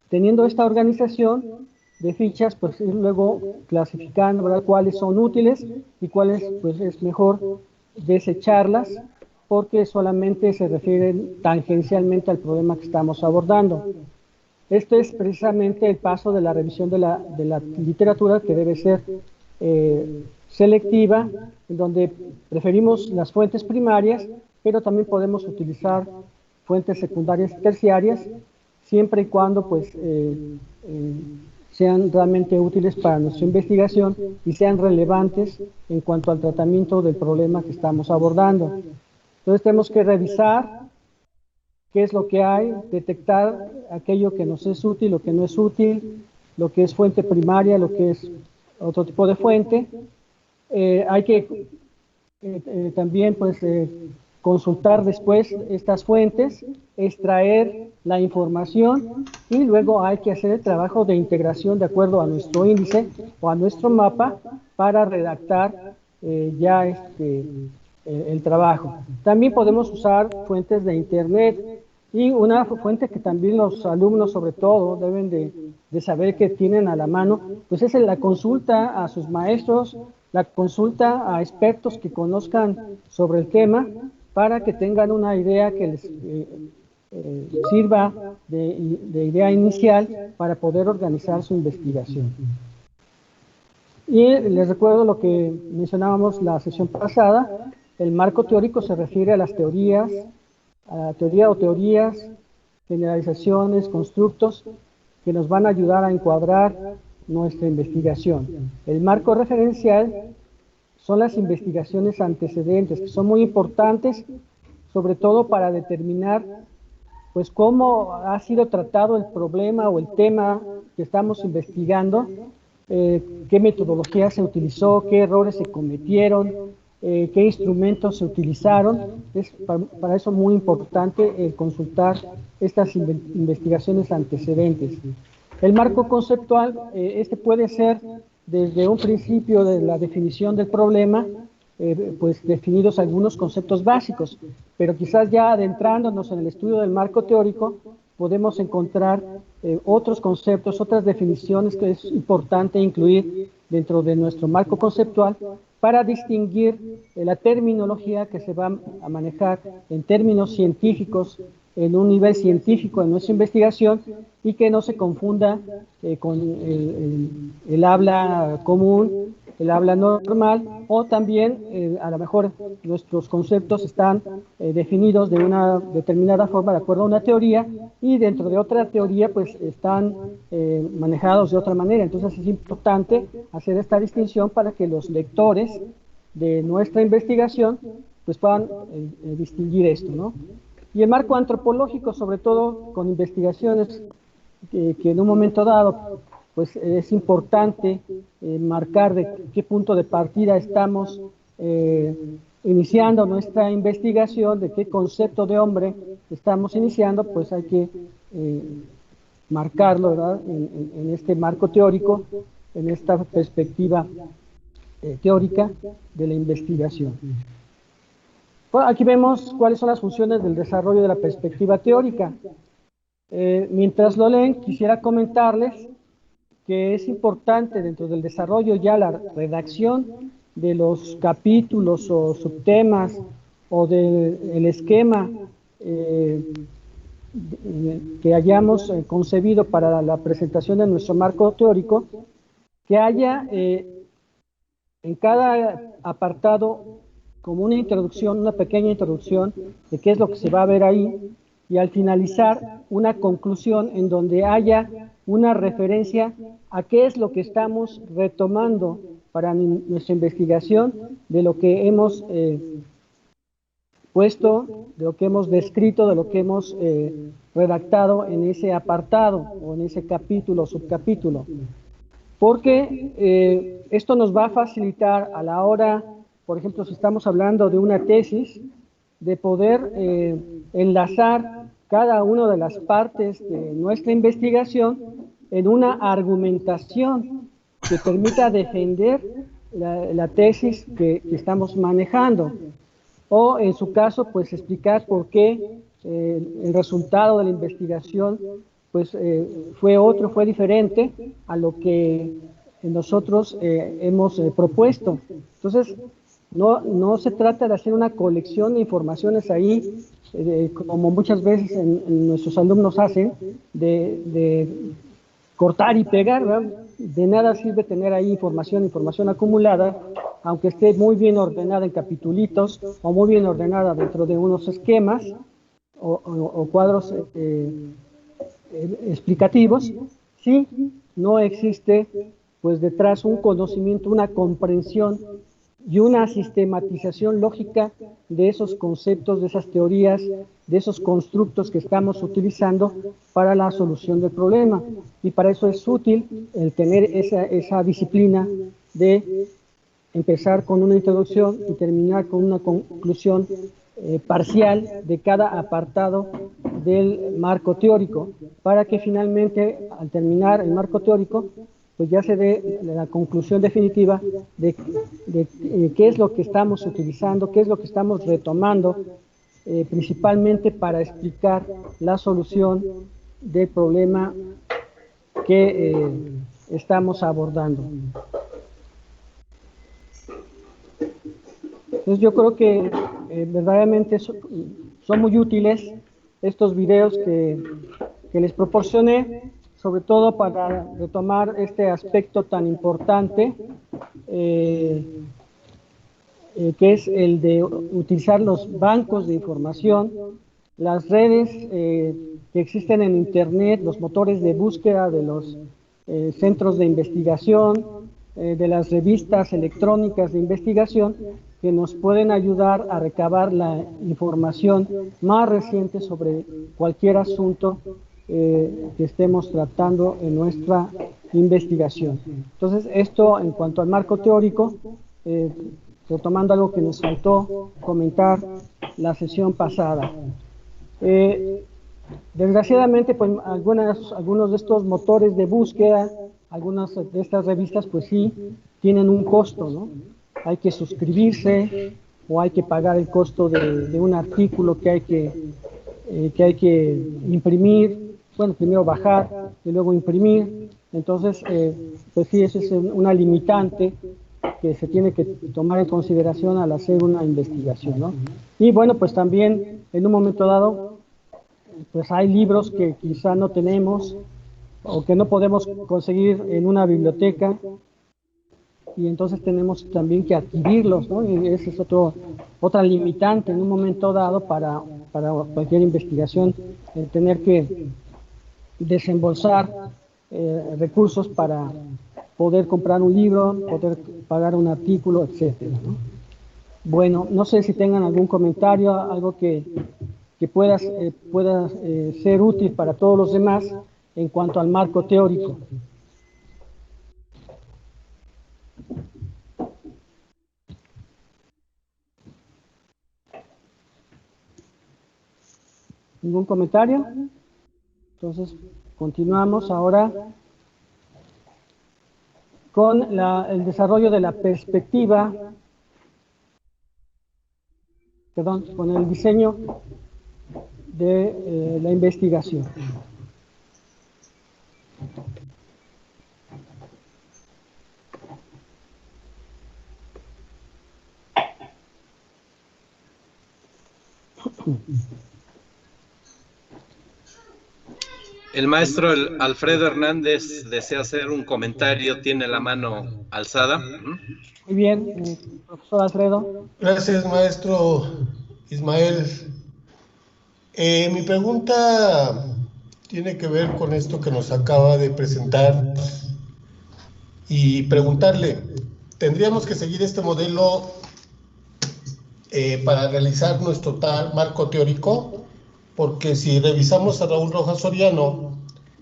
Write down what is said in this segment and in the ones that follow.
teniendo esta organización de fichas, pues ir luego clasificando, ¿verdad?, cuáles son útiles y cuáles pues es mejor desecharlas porque solamente se refieren tangencialmente al problema que estamos abordando. Esto es precisamente el paso de la revisión de la literatura, que debe ser selectiva, en donde preferimos las fuentes primarias, pero también podemos utilizar fuentes secundarias y terciarias, siempre y cuando pues, sean realmente útiles para nuestra investigación y sean relevantes en cuanto al tratamiento del problema que estamos abordando. Entonces tenemos que revisar qué es lo que hay, detectar aquello que nos es útil, lo que no es útil, lo que es fuente primaria, lo que es otro tipo de fuente. Hay que también pues, consultar después estas fuentes, extraer la información y luego hay que hacer el trabajo de integración de acuerdo a nuestro índice o a nuestro mapa para redactar ya el trabajo. También podemos usar fuentes de internet y una fuente que también los alumnos sobre todo deben de saber que tienen a la mano, pues es la consulta a sus maestros, la consulta a expertos que conozcan sobre el tema para que tengan una idea que les sirva de idea inicial para poder organizar su investigación. Y les recuerdo lo que mencionábamos la sesión pasada, el marco teórico se refiere a las teorías, a la teoría o teorías, generalizaciones, constructos que nos van a ayudar a encuadrar nuestra investigación. El marco referencial son las investigaciones antecedentes, que son muy importantes, sobre todo para determinar pues cómo ha sido tratado el problema o el tema que estamos investigando, qué metodología se utilizó, qué errores se cometieron, qué instrumentos se utilizaron. Es para eso muy importante consultar estas investigaciones antecedentes. El marco conceptual, puede ser desde un principio de la definición del problema, pues definidos algunos conceptos básicos, pero quizás ya adentrándonos en el estudio del marco teórico, podemos encontrar otros conceptos, otras definiciones que es importante incluir dentro de nuestro marco conceptual para distinguir la terminología que se va a manejar en términos científicos, en un nivel científico en nuestra investigación y que no se confunda con el habla común, el habla normal, o también a lo mejor nuestros conceptos están definidos de una determinada forma de acuerdo a una teoría y dentro de otra teoría pues están manejados de otra manera. Entonces es importante hacer esta distinción para que los lectores de nuestra investigación pues puedan distinguir esto, ¿no? Y el marco antropológico, sobre todo con investigaciones que en un momento dado pues es importante marcar de qué punto de partida estamos iniciando nuestra investigación, de qué concepto de hombre estamos iniciando, pues hay que marcarlo, ¿verdad?, en este marco teórico, en esta perspectiva teórica de la investigación. Bueno, aquí vemos cuáles son las funciones del desarrollo de la perspectiva teórica. Mientras lo leen, quisiera comentarles que es importante dentro del desarrollo ya la redacción de los capítulos o subtemas o del esquema que hayamos concebido para la presentación de nuestro marco teórico, que haya en cada apartado como una introducción, una pequeña introducción de qué es lo que se va a ver ahí, y al finalizar una conclusión en donde haya una referencia a qué es lo que estamos retomando para nuestra investigación de lo que hemos puesto, de lo que hemos descrito, de lo que hemos redactado en ese apartado o en ese capítulo o subcapítulo. Porque esto nos va a facilitar a la hora, por ejemplo, si estamos hablando de una tesis, de poder enlazar cada una de las partes de nuestra investigación en una argumentación que permita defender la tesis que estamos manejando. O en su caso, pues explicar por qué el resultado de la investigación pues fue diferente a lo que nosotros hemos propuesto. Entonces, no se trata de hacer una colección de informaciones ahí, como muchas veces nuestros alumnos hacen, de cortar y pegar, ¿verdad? De nada sirve tener ahí información acumulada, aunque esté muy bien ordenada en capitulitos o muy bien ordenada dentro de unos esquemas o cuadros explicativos, si no existe pues detrás un conocimiento, una comprensión y una sistematización lógica de esos conceptos, de esas teorías, de esos constructos que estamos utilizando para la solución del problema. Y para eso es útil el tener esa disciplina de empezar con una introducción y terminar con una conclusión parcial de cada apartado del marco teórico, para que finalmente, al terminar el marco teórico, pues ya se dé la conclusión definitiva de qué es lo que estamos utilizando, qué es lo que estamos retomando, principalmente para explicar la solución del problema que estamos abordando. Entonces yo creo que verdaderamente son muy útiles estos videos que les proporcioné, sobre todo para retomar este aspecto tan importante, que es el de utilizar los bancos de información, las redes que existen en Internet, los motores de búsqueda de los centros de investigación, de las revistas electrónicas de investigación, que nos pueden ayudar a recabar la información más reciente sobre cualquier asunto que estemos tratando en nuestra investigación. Entonces, esto en cuanto al marco teórico, retomando algo que nos faltó comentar la sesión pasada. Desgraciadamente, pues algunos de estos motores de búsqueda, algunas de estas revistas, pues sí, tienen un costo, ¿no? Hay que suscribirse o hay que pagar el costo de un artículo que hay que imprimir, bueno, primero bajar y luego imprimir. Entonces, pues sí, esa es una limitante que se tiene que tomar en consideración al hacer una investigación, ¿no? Y bueno, pues también en un momento dado, pues hay libros que quizá no tenemos o que no podemos conseguir en una biblioteca, y entonces tenemos también que adquirirlos, ¿no? Y esa es otra limitante en un momento dado para cualquier investigación, tener que desembolsar recursos para poder comprar un libro, poder pagar un artículo, etcétera, ¿no? Bueno, no sé si tengan algún comentario, algo que pueda ser útil para todos los demás en cuanto al marco teórico. ¿Ningún comentario? Entonces, continuamos ahora con el desarrollo de la perspectiva, perdón, con el diseño de la investigación. El maestro Alfredo Hernández desea hacer un comentario, tiene la mano alzada. Muy bien, profesor Alfredo. Gracias, maestro Ismael. Mi pregunta tiene que ver con esto que nos acaba de presentar y preguntarle, ¿tendríamos que seguir este modelo para realizar nuestro tal marco teórico? Porque si revisamos a Raúl Rojas Soriano,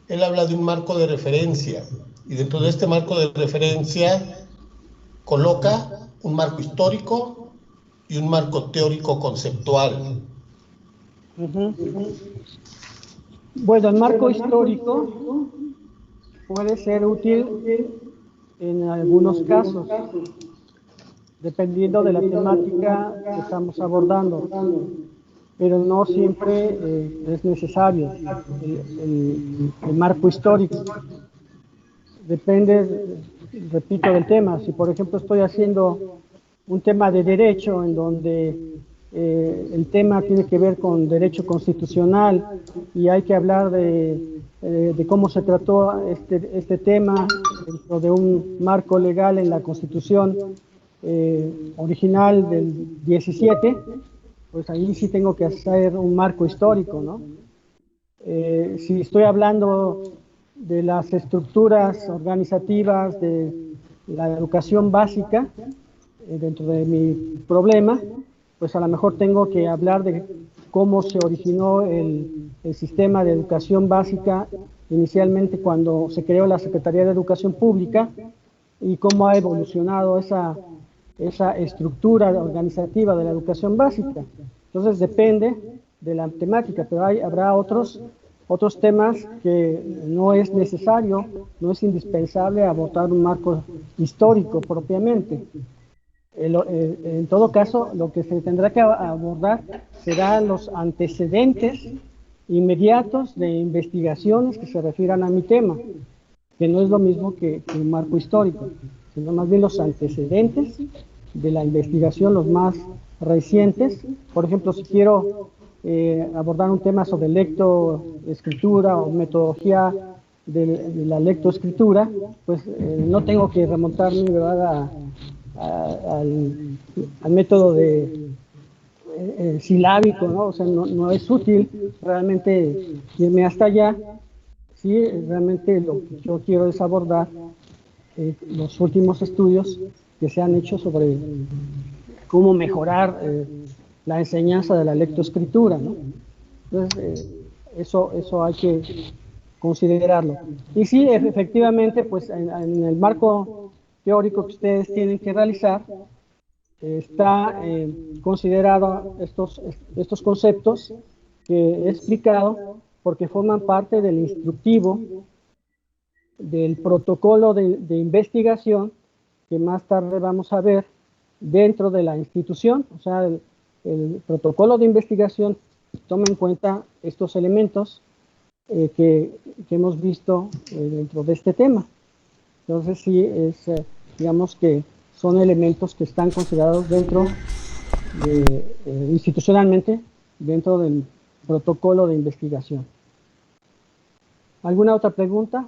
él habla de un marco de referencia, y dentro de este marco de referencia coloca un marco histórico y un marco teórico conceptual. Bueno, el marco histórico puede ser útil en algunos casos, dependiendo de la temática que estamos abordando. pero no siempre es necesario el marco histórico. Depende, repito, del tema. Si, por ejemplo, estoy haciendo un tema de derecho en donde el tema tiene que ver con derecho constitucional y hay que hablar de cómo se trató este tema dentro de un marco legal en la Constitución original del 17, pues ahí sí tengo que hacer un marco histórico, ¿no? Si estoy hablando de las estructuras organizativas de la educación básica, dentro de mi problema, pues a lo mejor tengo que hablar de cómo se originó el sistema de educación básica inicialmente cuando se creó la Secretaría de Educación Pública y cómo ha evolucionado esa estructura organizativa de la educación básica. Entonces depende de la temática, pero habrá otros temas que no es necesario, no es indispensable abordar un marco histórico propiamente. En todo caso, lo que se tendrá que abordar serán los antecedentes inmediatos de investigaciones que se refieran a mi tema, que no es lo mismo que un marco histórico, sino más bien los antecedentes de la investigación, los más recientes. Por ejemplo, si quiero abordar un tema sobre lectoescritura o metodología de la lectoescritura, pues no tengo que remontarme, ¿verdad?, al método de silábico, ¿no? O sea, no es útil realmente irme hasta allá. Sí, realmente lo que yo quiero es abordar los últimos estudios que se han hecho sobre cómo mejorar la enseñanza de la lectoescritura, ¿no? Entonces, eso hay que considerarlo. Y sí, efectivamente, pues en el marco teórico que ustedes tienen que realizar, está considerado estos conceptos que he explicado porque forman parte del instructivo del protocolo de investigación que más tarde vamos a ver dentro de la institución. O sea, el protocolo de investigación toma en cuenta estos elementos que hemos visto dentro de este tema. Entonces sí, digamos que son elementos que están considerados dentro institucionalmente dentro del protocolo de investigación. ¿Alguna otra pregunta?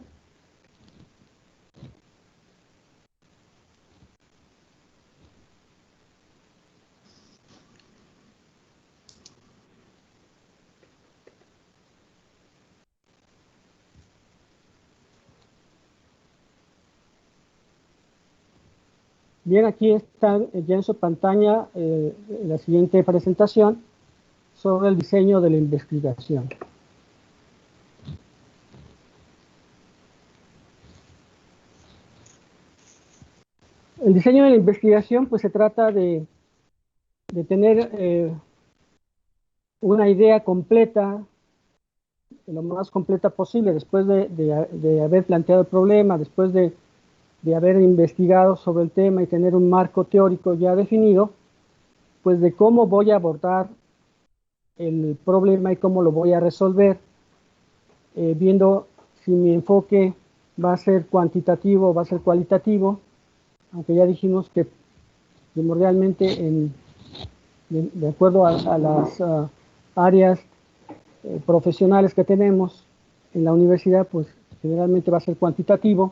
Bien, aquí está ya en su pantalla la siguiente presentación sobre el diseño de la investigación. El diseño de la investigación, pues se trata de tener una idea completa, lo más completa posible, después de haber planteado el problema, después de haber investigado sobre el tema y tener un marco teórico ya definido, pues de cómo voy a abordar el problema y cómo lo voy a resolver, viendo si mi enfoque va a ser cuantitativo o va a ser cualitativo, aunque ya dijimos que primordialmente de acuerdo a las áreas profesionales que tenemos en la universidad, pues generalmente va a ser cuantitativo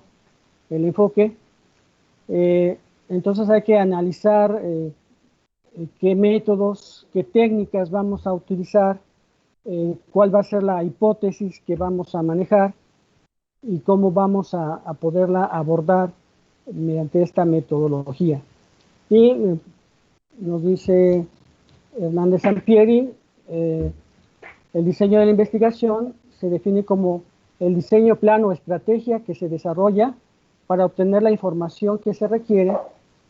el enfoque. Entonces hay que analizar qué métodos, qué técnicas vamos a utilizar, cuál va a ser la hipótesis que vamos a manejar y cómo vamos a poderla abordar mediante esta metodología. Y nos dice Hernández Sampieri, el diseño de la investigación se define como el diseño, plan o estrategia que se desarrolla para obtener la información que se requiere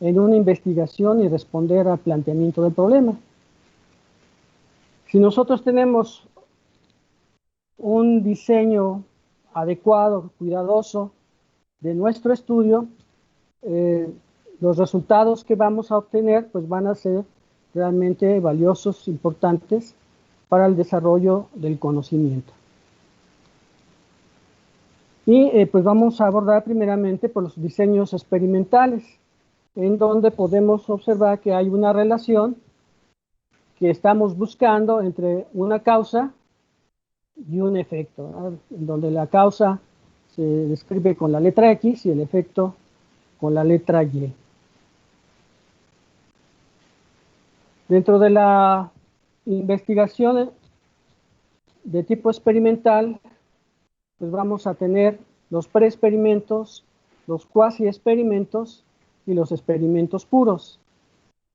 en una investigación y responder al planteamiento del problema. Si nosotros tenemos un diseño adecuado, cuidadoso de nuestro estudio, los resultados que vamos a obtener pues van a ser realmente valiosos, importantes, para el desarrollo del conocimiento. Y pues vamos a abordar primeramente por los diseños experimentales, en donde podemos observar que hay una relación que estamos buscando entre una causa y un efecto, ¿no? En donde la causa se describe con la letra X y el efecto con la letra Y. Dentro de la investigación de tipo experimental, pues vamos a tener los preexperimentos, los cuasi experimentos y los experimentos puros.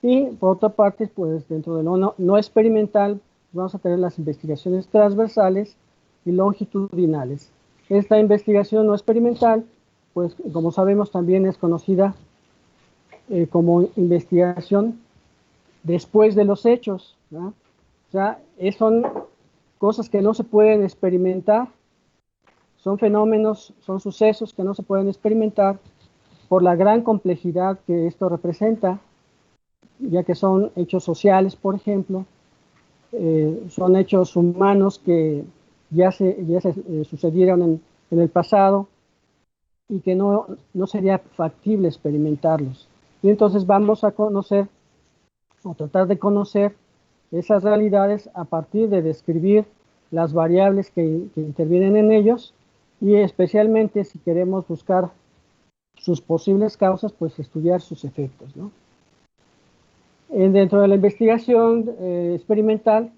Y por otra parte, pues dentro de lo no experimental, vamos a tener las investigaciones transversales y longitudinales. Esta investigación no experimental, pues como sabemos también es conocida como investigación después de los hechos, ¿no? O sea, son cosas que no se pueden experimentar, son fenómenos, son sucesos que no se pueden experimentar por la gran complejidad que esto representa, ya que son hechos sociales, por ejemplo, son hechos humanos que ya se sucedieron en el pasado y que no sería factible experimentarlos. Y entonces vamos a conocer, o tratar de conocer esas realidades a partir de describir las variables que intervienen en ellos, y especialmente si queremos buscar sus posibles causas, pues estudiar sus efectos, ¿no? Dentro de la investigación experimental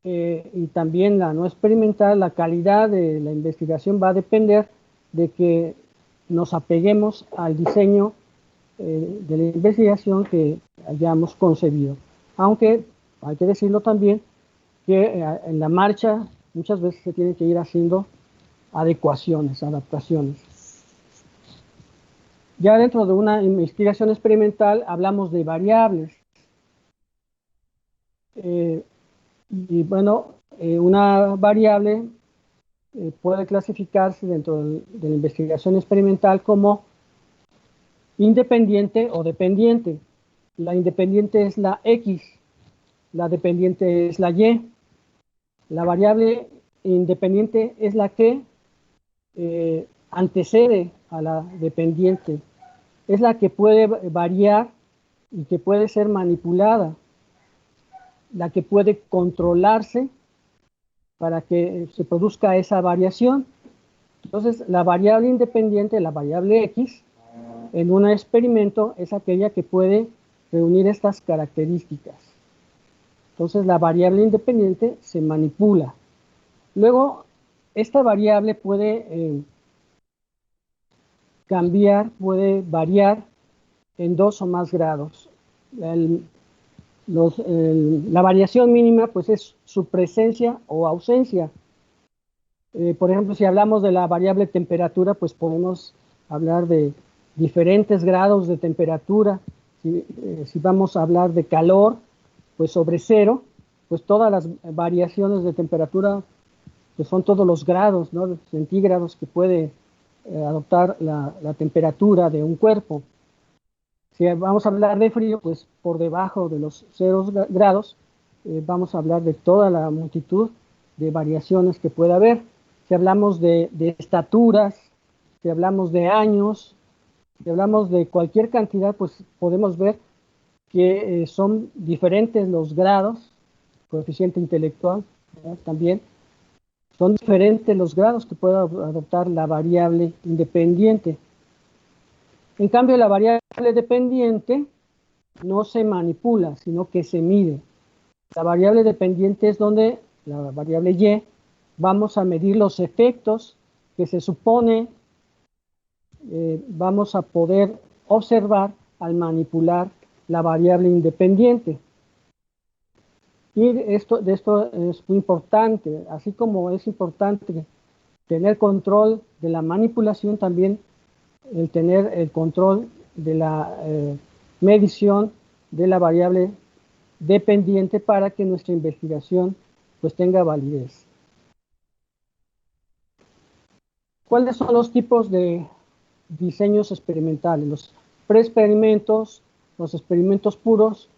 y también la no experimental, la calidad de la investigación va a depender de que nos apeguemos al diseño de la investigación que hayamos concebido. Aunque hay que decirlo también que en la marcha muchas veces se tiene que ir haciendo adecuaciones, adaptaciones. Ya dentro de una investigación experimental hablamos de variables. Y bueno, una variable puede clasificarse dentro de la investigación experimental como independiente o dependiente. La independiente es la X, la dependiente es la Y. La variable independiente es la que antecede a la dependiente. Es la que puede variar y que puede ser manipulada, la que puede controlarse para que se produzca esa variación. Entonces, la variable independiente, la variable X, en un experimento es aquella que puede reunir estas características. Entonces, la variable independiente se manipula. Luego, esta variable puede cambiar, puede variar en 2 o más grados. La variación mínima pues es su presencia o ausencia. Por ejemplo, si hablamos de la variable temperatura, pues podemos hablar de diferentes grados de temperatura. Si vamos a hablar de calor, pues sobre cero, pues todas las variaciones de temperatura pues son todos los grados, ¿no?, centígrados que puede adoptar la temperatura de un cuerpo. Si vamos a hablar de frío, pues por debajo de los 0 grados, vamos a hablar de toda la multitud de variaciones que puede haber. Si hablamos de estaturas, si hablamos de años, si hablamos de cualquier cantidad, pues podemos ver que son diferentes los grados, coeficiente intelectual, ¿verdad?, también. Son diferentes los grados que puede adoptar la variable independiente. En cambio, la variable dependiente no se manipula, sino que se mide. La variable dependiente es donde, la variable Y, vamos a medir los efectos que se supone vamos a poder observar al manipular la variable independiente. Y de esto es muy importante, así como es importante tener control de la manipulación, también el tener el control de la medición de la variable dependiente para que nuestra investigación pues tenga validez. ¿Cuáles son los tipos de diseños experimentales? Los preexperimentos, los experimentos puros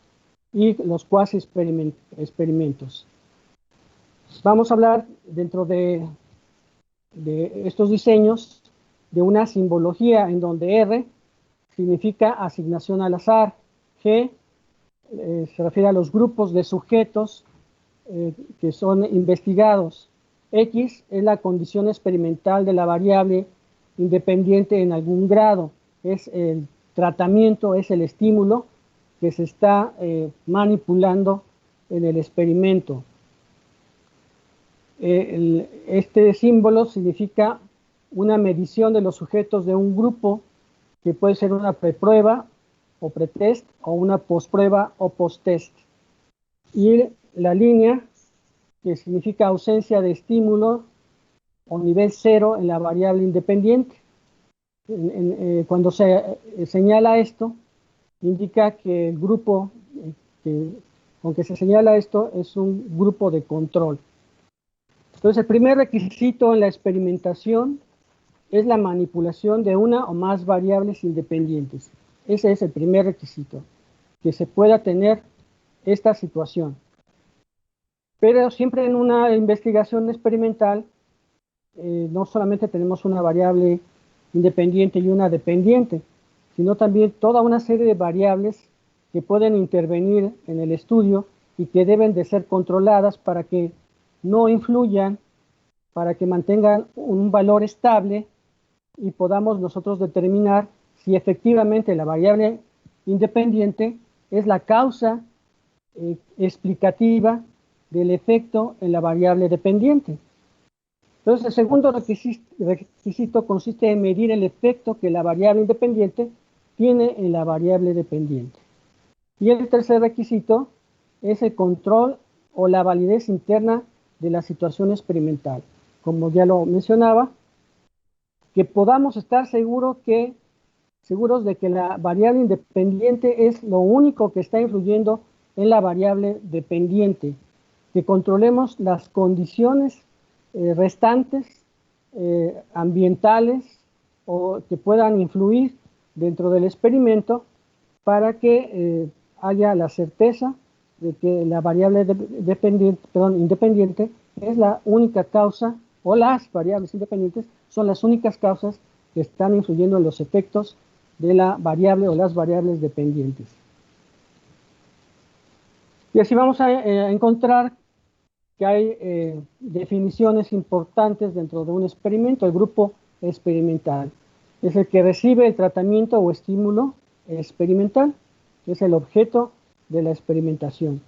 y los cuasi experimentos. Vamos a hablar dentro de estos diseños de una simbología en donde R significa asignación al azar, G se refiere a los grupos de sujetos que son investigados, X es la condición experimental de la variable independiente en algún grado, es el tratamiento, es el estímulo que se está manipulando en el experimento. Este símbolo significa una medición de los sujetos de un grupo que puede ser una preprueba o pretest o una postprueba o posttest. Y la línea que significa ausencia de estímulo o nivel cero en la variable independiente. Cuando se señala esto, indica que el grupo con que se señala esto es un grupo de control. Entonces, el primer requisito en la experimentación es la manipulación de una o más variables independientes. Ese es el primer requisito, que se pueda tener esta situación. Pero siempre en una investigación experimental, no solamente tenemos una variable independiente y una dependiente, sino también toda una serie de variables que pueden intervenir en el estudio y que deben de ser controladas para que no influyan, para que mantengan un valor estable y podamos nosotros determinar si efectivamente la variable independiente es la causa explicativa del efecto en la variable dependiente. Entonces, el segundo requisito consiste en medir el efecto que la variable independiente tiene en la variable dependiente. Y el tercer requisito es el control o la validez interna de la situación experimental. Como ya lo mencionaba, que podamos estar seguros de que la variable independiente es lo único que está influyendo en la variable dependiente, que controlemos las condiciones restantes, ambientales, o que puedan influir dentro del experimento para que haya la certeza de que la variable independiente es la única causa, o las variables independientes son las únicas causas que están influyendo en los efectos de la variable o las variables dependientes. Y así vamos a encontrar que hay definiciones importantes dentro de un experimento. El grupo experimental es el que recibe el tratamiento o estímulo experimental, que es el objeto de la experimentación.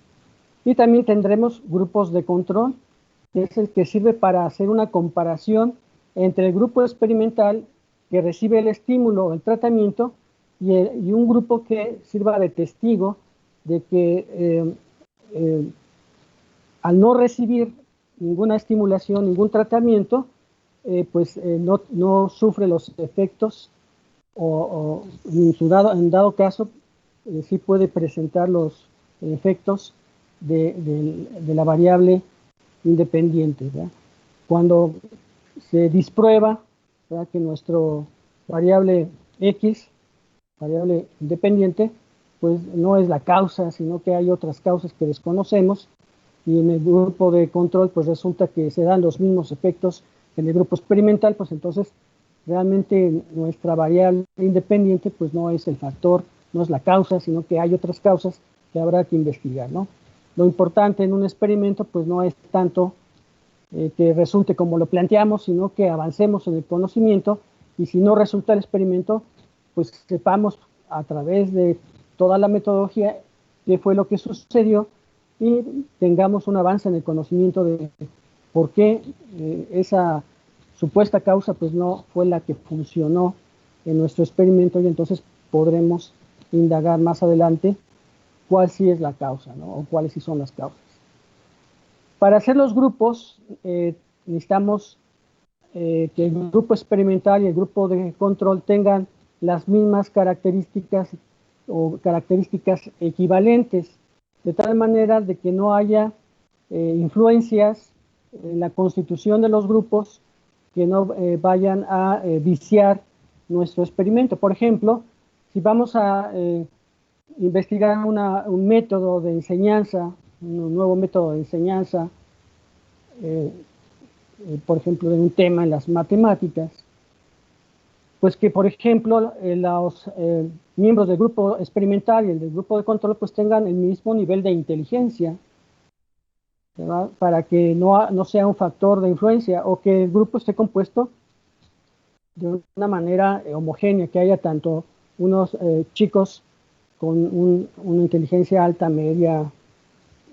Y también tendremos grupos de control, que es el que sirve para hacer una comparación entre el grupo experimental que recibe el estímulo o el tratamiento y un grupo que sirva de testigo de que al no recibir ninguna estimulación, ningún tratamiento, no sufre los efectos o en dado caso sí puede presentar los efectos de la variable independiente, ¿verdad? Cuando se disprueba, ¿verdad?, que nuestro variable X, variable independiente, pues no es la causa, sino que hay otras causas que desconocemos, y en el grupo de control pues resulta que se dan los mismos efectos que en el grupo experimental, pues entonces realmente nuestra variable independiente pues no es el factor, no es la causa, sino que hay otras causas que habrá que investigar, ¿no? Lo importante en un experimento pues no es tanto que resulte como lo planteamos, sino que avancemos en el conocimiento, y si no resulta el experimento, pues sepamos a través de toda la metodología qué fue lo que sucedió y tengamos un avance en el conocimiento de por qué esa supuesta causa pues no fue la que funcionó en nuestro experimento, y entonces podremos indagar más adelante cuál sí es la causa, ¿no?, o cuáles sí son las causas. Para hacer los grupos necesitamos que el grupo experimental y el grupo de control tengan las mismas características o características equivalentes, de tal manera de que no haya influencias en la constitución de los grupos que no vayan a viciar nuestro experimento. Por ejemplo, si vamos a investigar un método de enseñanza, un nuevo método de enseñanza, por ejemplo, de un tema en las matemáticas, pues que, por ejemplo, los miembros del grupo experimental y el del grupo de control pues tengan el mismo nivel de inteligencia, ¿verdad? Para que no sea un factor de influencia, o que el grupo esté compuesto de una manera homogénea, que haya tanto unos chicos con una inteligencia alta, media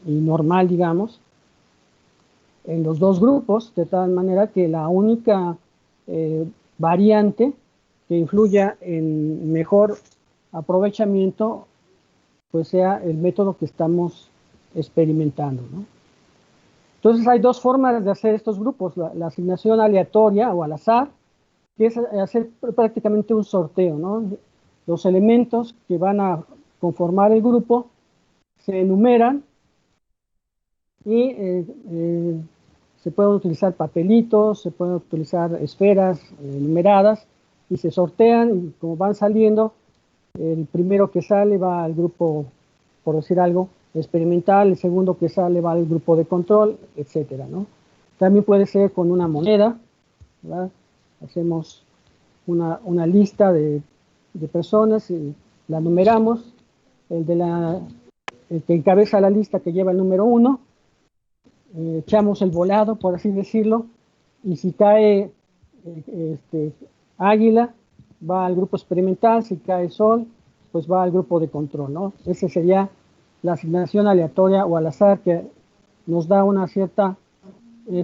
y normal, digamos, en los dos grupos, de tal manera que la única variante que influya en mejor aprovechamiento pues sea el método que estamos experimentando, ¿no? Entonces hay dos formas de hacer estos grupos, la asignación aleatoria o al azar, que es hacer prácticamente un sorteo, ¿no? Los elementos que van a conformar el grupo se enumeran y se pueden utilizar papelitos, se pueden utilizar esferas numeradas y se sortean, y como van saliendo, el primero que sale va al grupo, por decir algo, experimental, el segundo que sale va al grupo de control, etcétera, ¿no? También puede ser con una moneda, ¿verdad? Hacemos una lista de personas y la numeramos, el que encabeza la lista, que lleva el número 1, echamos el volado, por así decirlo, y si cae águila, va al grupo experimental, si cae sol, pues va al grupo de control, ¿no? Esa sería la asignación aleatoria o al azar, que nos da una cierta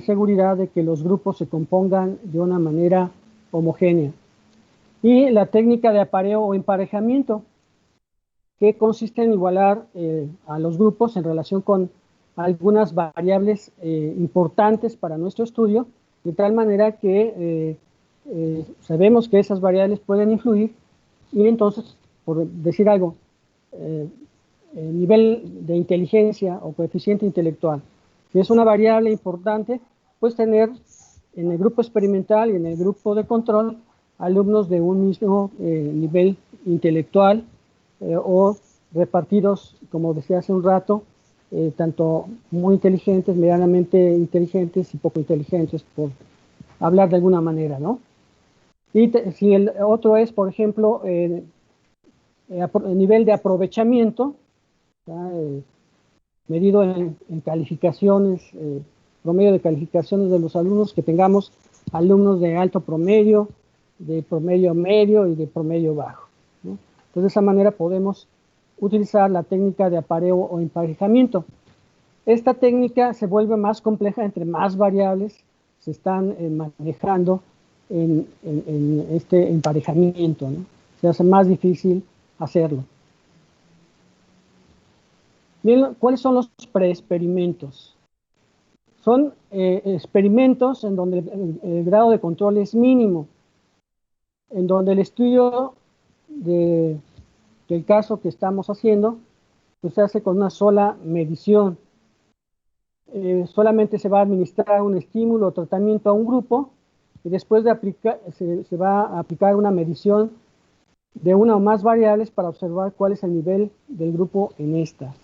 seguridad de que los grupos se compongan de una manera homogénea. Y la técnica de apareo o emparejamiento, que consiste en igualar a los grupos en relación con algunas variables importantes para nuestro estudio, de tal manera que sabemos que esas variables pueden influir, y entonces, por decir algo, el nivel de inteligencia o coeficiente intelectual, que es una variable importante, pues tener en el grupo experimental y en el grupo de control alumnos de un mismo nivel intelectual, o repartidos, como decía hace un rato, tanto muy inteligentes, medianamente inteligentes y poco inteligentes, por hablar de alguna manera, ¿no? Y si el otro es, por ejemplo, el nivel de aprovechamiento, medido en calificaciones, promedio de calificaciones de los alumnos, que tengamos alumnos de alto promedio, de promedio medio y de promedio bajo, ¿no? Entonces, de esa manera podemos utilizar la técnica de apareo o emparejamiento. Esta técnica se vuelve más compleja entre más variables se están manejando en este emparejamiento, ¿no? Se hace más difícil hacerlo. Bien, ¿cuáles son los preexperimentos? Son experimentos en donde el grado de control es mínimo, en donde el estudio del caso que estamos haciendo pues se hace con una sola medición. Solamente se va a administrar un estímulo o tratamiento a un grupo, y después de aplicar, se va a aplicar una medición de una o más variables para observar cuál es el nivel del grupo en estas.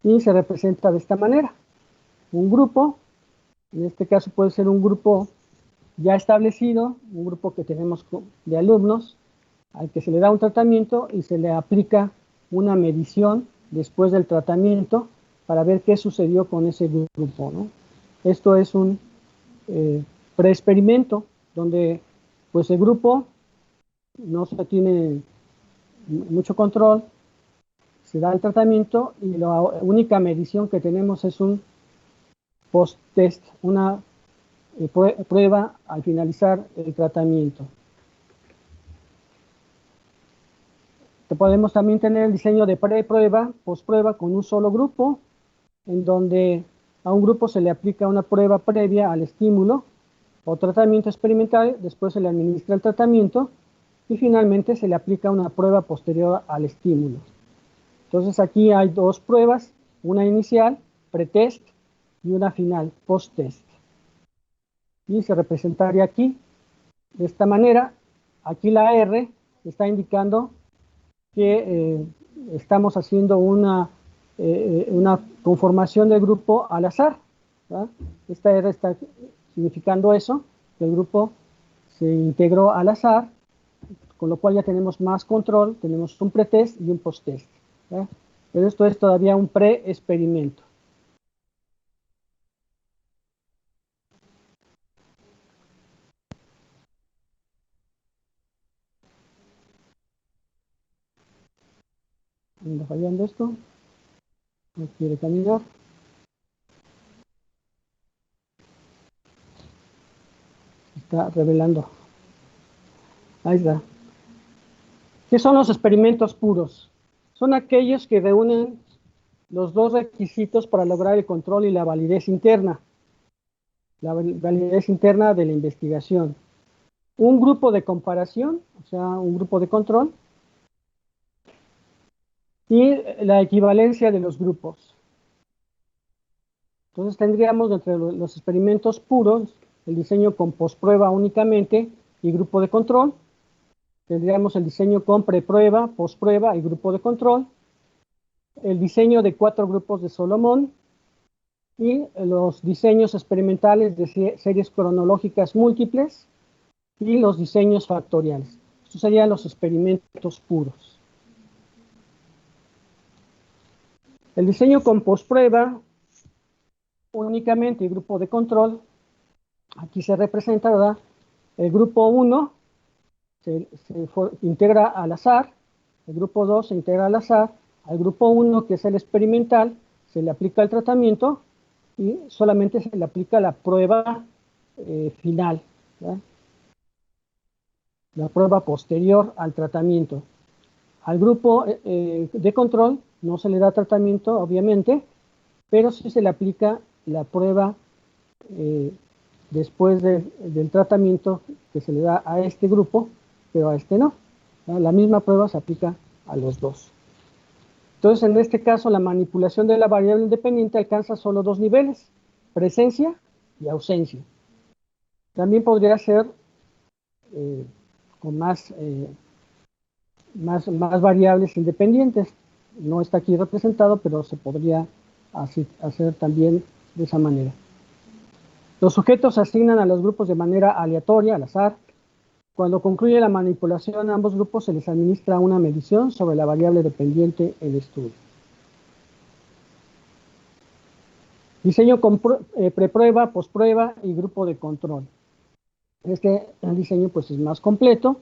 Y se representa de esta manera. Un grupo, en este caso puede ser un grupo ya establecido, un grupo que tenemos de alumnos, al que se le da un tratamiento y se le aplica una medición después del tratamiento para ver qué sucedió con ese grupo, ¿no? Esto es un preexperimento donde pues el grupo no se tiene mucho control, se da el tratamiento y la única medición que tenemos es un post-test, una prueba al finalizar el tratamiento. Podemos también tener el diseño de pre-prueba, post-prueba con un solo grupo, en donde a un grupo se le aplica una prueba previa al estímulo o tratamiento experimental, después se le administra el tratamiento y finalmente se le aplica una prueba posterior al estímulo. Entonces aquí hay dos pruebas, una inicial, pretest, y una final, post-test. Y se representaría aquí, de esta manera. Aquí la R está indicando que estamos haciendo una conformación del grupo al azar, ¿verdad? Esta R está significando eso, que el grupo se integró al azar, con lo cual ya tenemos más control, tenemos un pretest y un posttest, ¿verdad? Pero esto es todavía un pre-experimento. ¿Anda fallando esto? No quiere caminar. Está revelando. Ahí está. ¿Qué son los experimentos puros? Son aquellos que reúnen los dos requisitos para lograr el control y la validez interna. La validez interna de la investigación. Un grupo de comparación, o sea, un grupo de control, y la equivalencia de los grupos. Entonces tendríamos entre los experimentos puros el diseño con postprueba únicamente y grupo de control. Tendríamos el diseño con preprueba, postprueba y grupo de control. El diseño de 4 grupos de Solomon y los diseños experimentales de series cronológicas múltiples y los diseños factoriales. Estos serían los experimentos puros. El diseño con postprueba únicamente y grupo de control, aquí se representa, ¿verdad? El grupo 1 se integra al azar, el grupo 2 se integra al azar, al grupo 1, que es el experimental, se le aplica el tratamiento y solamente se le aplica la prueba final, ¿verdad? La prueba posterior al tratamiento. Al grupo de control no se le da tratamiento, obviamente, pero sí se le aplica la prueba después del tratamiento que se le da a este grupo, pero a este no. La misma prueba se aplica a los dos. Entonces, en este caso, la manipulación de la variable independiente alcanza solo 2 niveles, presencia y ausencia. También podría ser con más variables independientes. No está aquí representado, pero se podría hacer también de esa manera. Los sujetos se asignan a los grupos de manera aleatoria, al azar. Cuando concluye la manipulación, a ambos grupos se les administra una medición sobre la variable dependiente en estudio. Diseño con preprueba, postprueba y grupo de control. Este diseño pues es más completo.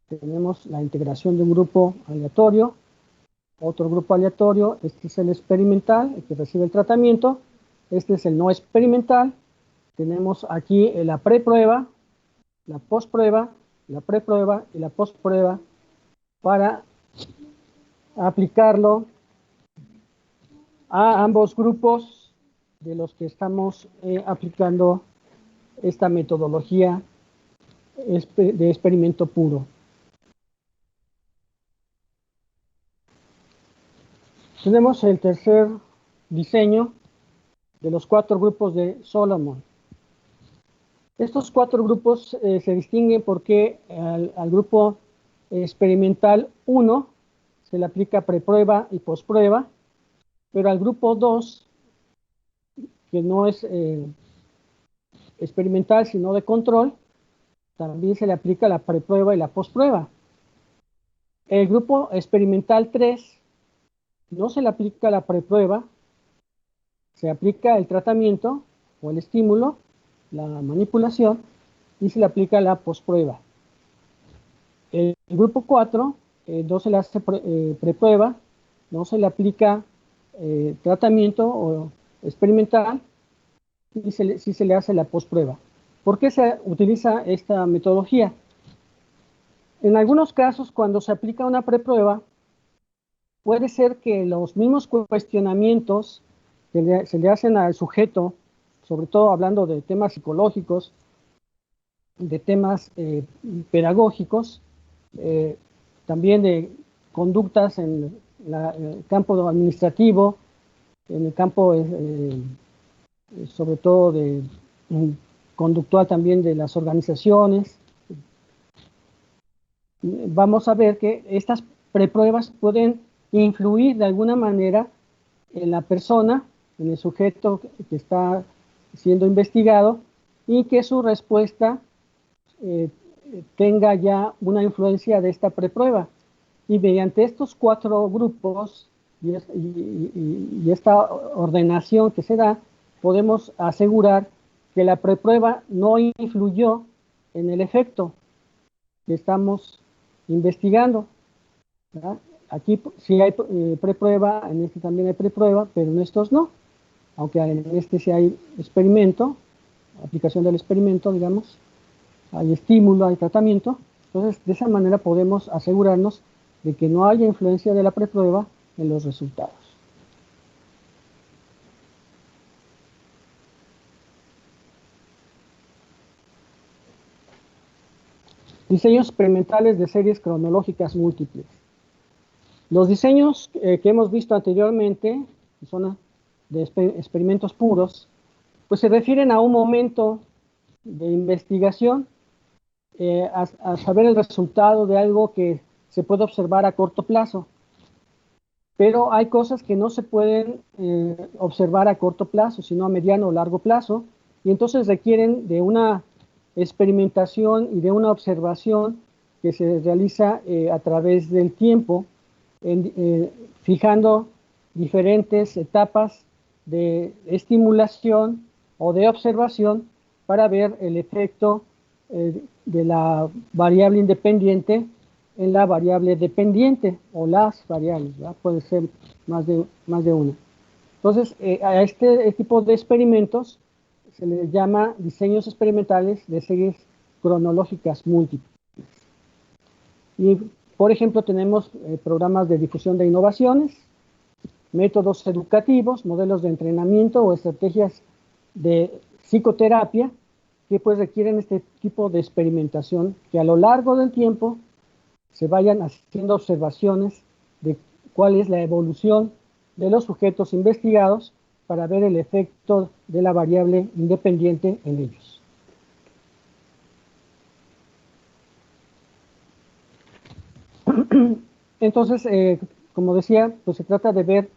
Tenemos la integración de un grupo aleatorio, otro grupo aleatorio, este es el experimental, el que recibe el tratamiento, este es el no experimental, tenemos aquí la preprueba, la postprueba, la preprueba y la postprueba para aplicarlo a ambos grupos de los que estamos aplicando esta metodología de experimento puro. Tenemos el tercer diseño de los 4 grupos de Solomon. Estos 4 grupos se distinguen porque al grupo experimental 1 se le aplica preprueba y postprueba, pero al grupo 2, que no es experimental sino de control, también se le aplica la preprueba y la postprueba. El grupo experimental 3 no se le aplica la preprueba, se aplica el tratamiento o el estímulo, la manipulación, y se le aplica la postprueba. El grupo 4 no se le hace preprueba, no se le aplica tratamiento o experimental, y sí se le hace la postprueba. ¿Por qué se utiliza esta metodología? En algunos casos, cuando se aplica una preprueba, puede ser que los mismos cuestionamientos que se le hacen al sujeto, sobre todo hablando de temas psicológicos, de temas pedagógicos, también de conductas en el campo administrativo, en el campo sobre todo de conductual también de las organizaciones. Vamos a ver que estas prepruebas pueden influir de alguna manera en la persona, en el sujeto que está siendo investigado, y que su respuesta tenga ya una influencia de esta preprueba. Y mediante estos 4 grupos y esta ordenación que se da, podemos asegurar que la preprueba no influyó en el efecto que estamos investigando, ¿verdad? Aquí sí hay preprueba, en este también hay preprueba, pero en estos no, aunque en este sí hay experimento, aplicación del experimento, digamos, hay estímulo, hay tratamiento. Entonces, de esa manera podemos asegurarnos de que no haya influencia de la preprueba en los resultados. Diseños experimentales de series cronológicas múltiples. Los diseños que hemos visto anteriormente, que son de experimentos puros, pues se refieren a un momento de investigación, a saber el resultado de algo que se puede observar a corto plazo. Pero hay cosas que no se pueden observar a corto plazo, sino a mediano o largo plazo, y entonces requieren de una experimentación y de una observación que se realiza a través del tiempo, fijando diferentes etapas de estimulación o de observación para ver el efecto de la variable independiente en la variable dependiente, o las variables, ¿verdad? Puede ser más de una. Entonces, a este tipo de experimentos se les llama diseños experimentales de series cronológicas múltiples. Y, por ejemplo, tenemos programas de difusión de innovaciones, métodos educativos, modelos de entrenamiento o estrategias de psicoterapia que pues requieren este tipo de experimentación que a lo largo del tiempo se vayan haciendo observaciones de cuál es la evolución de los sujetos investigados para ver el efecto de la variable independiente en ellos. Entonces, como decía, pues se trata de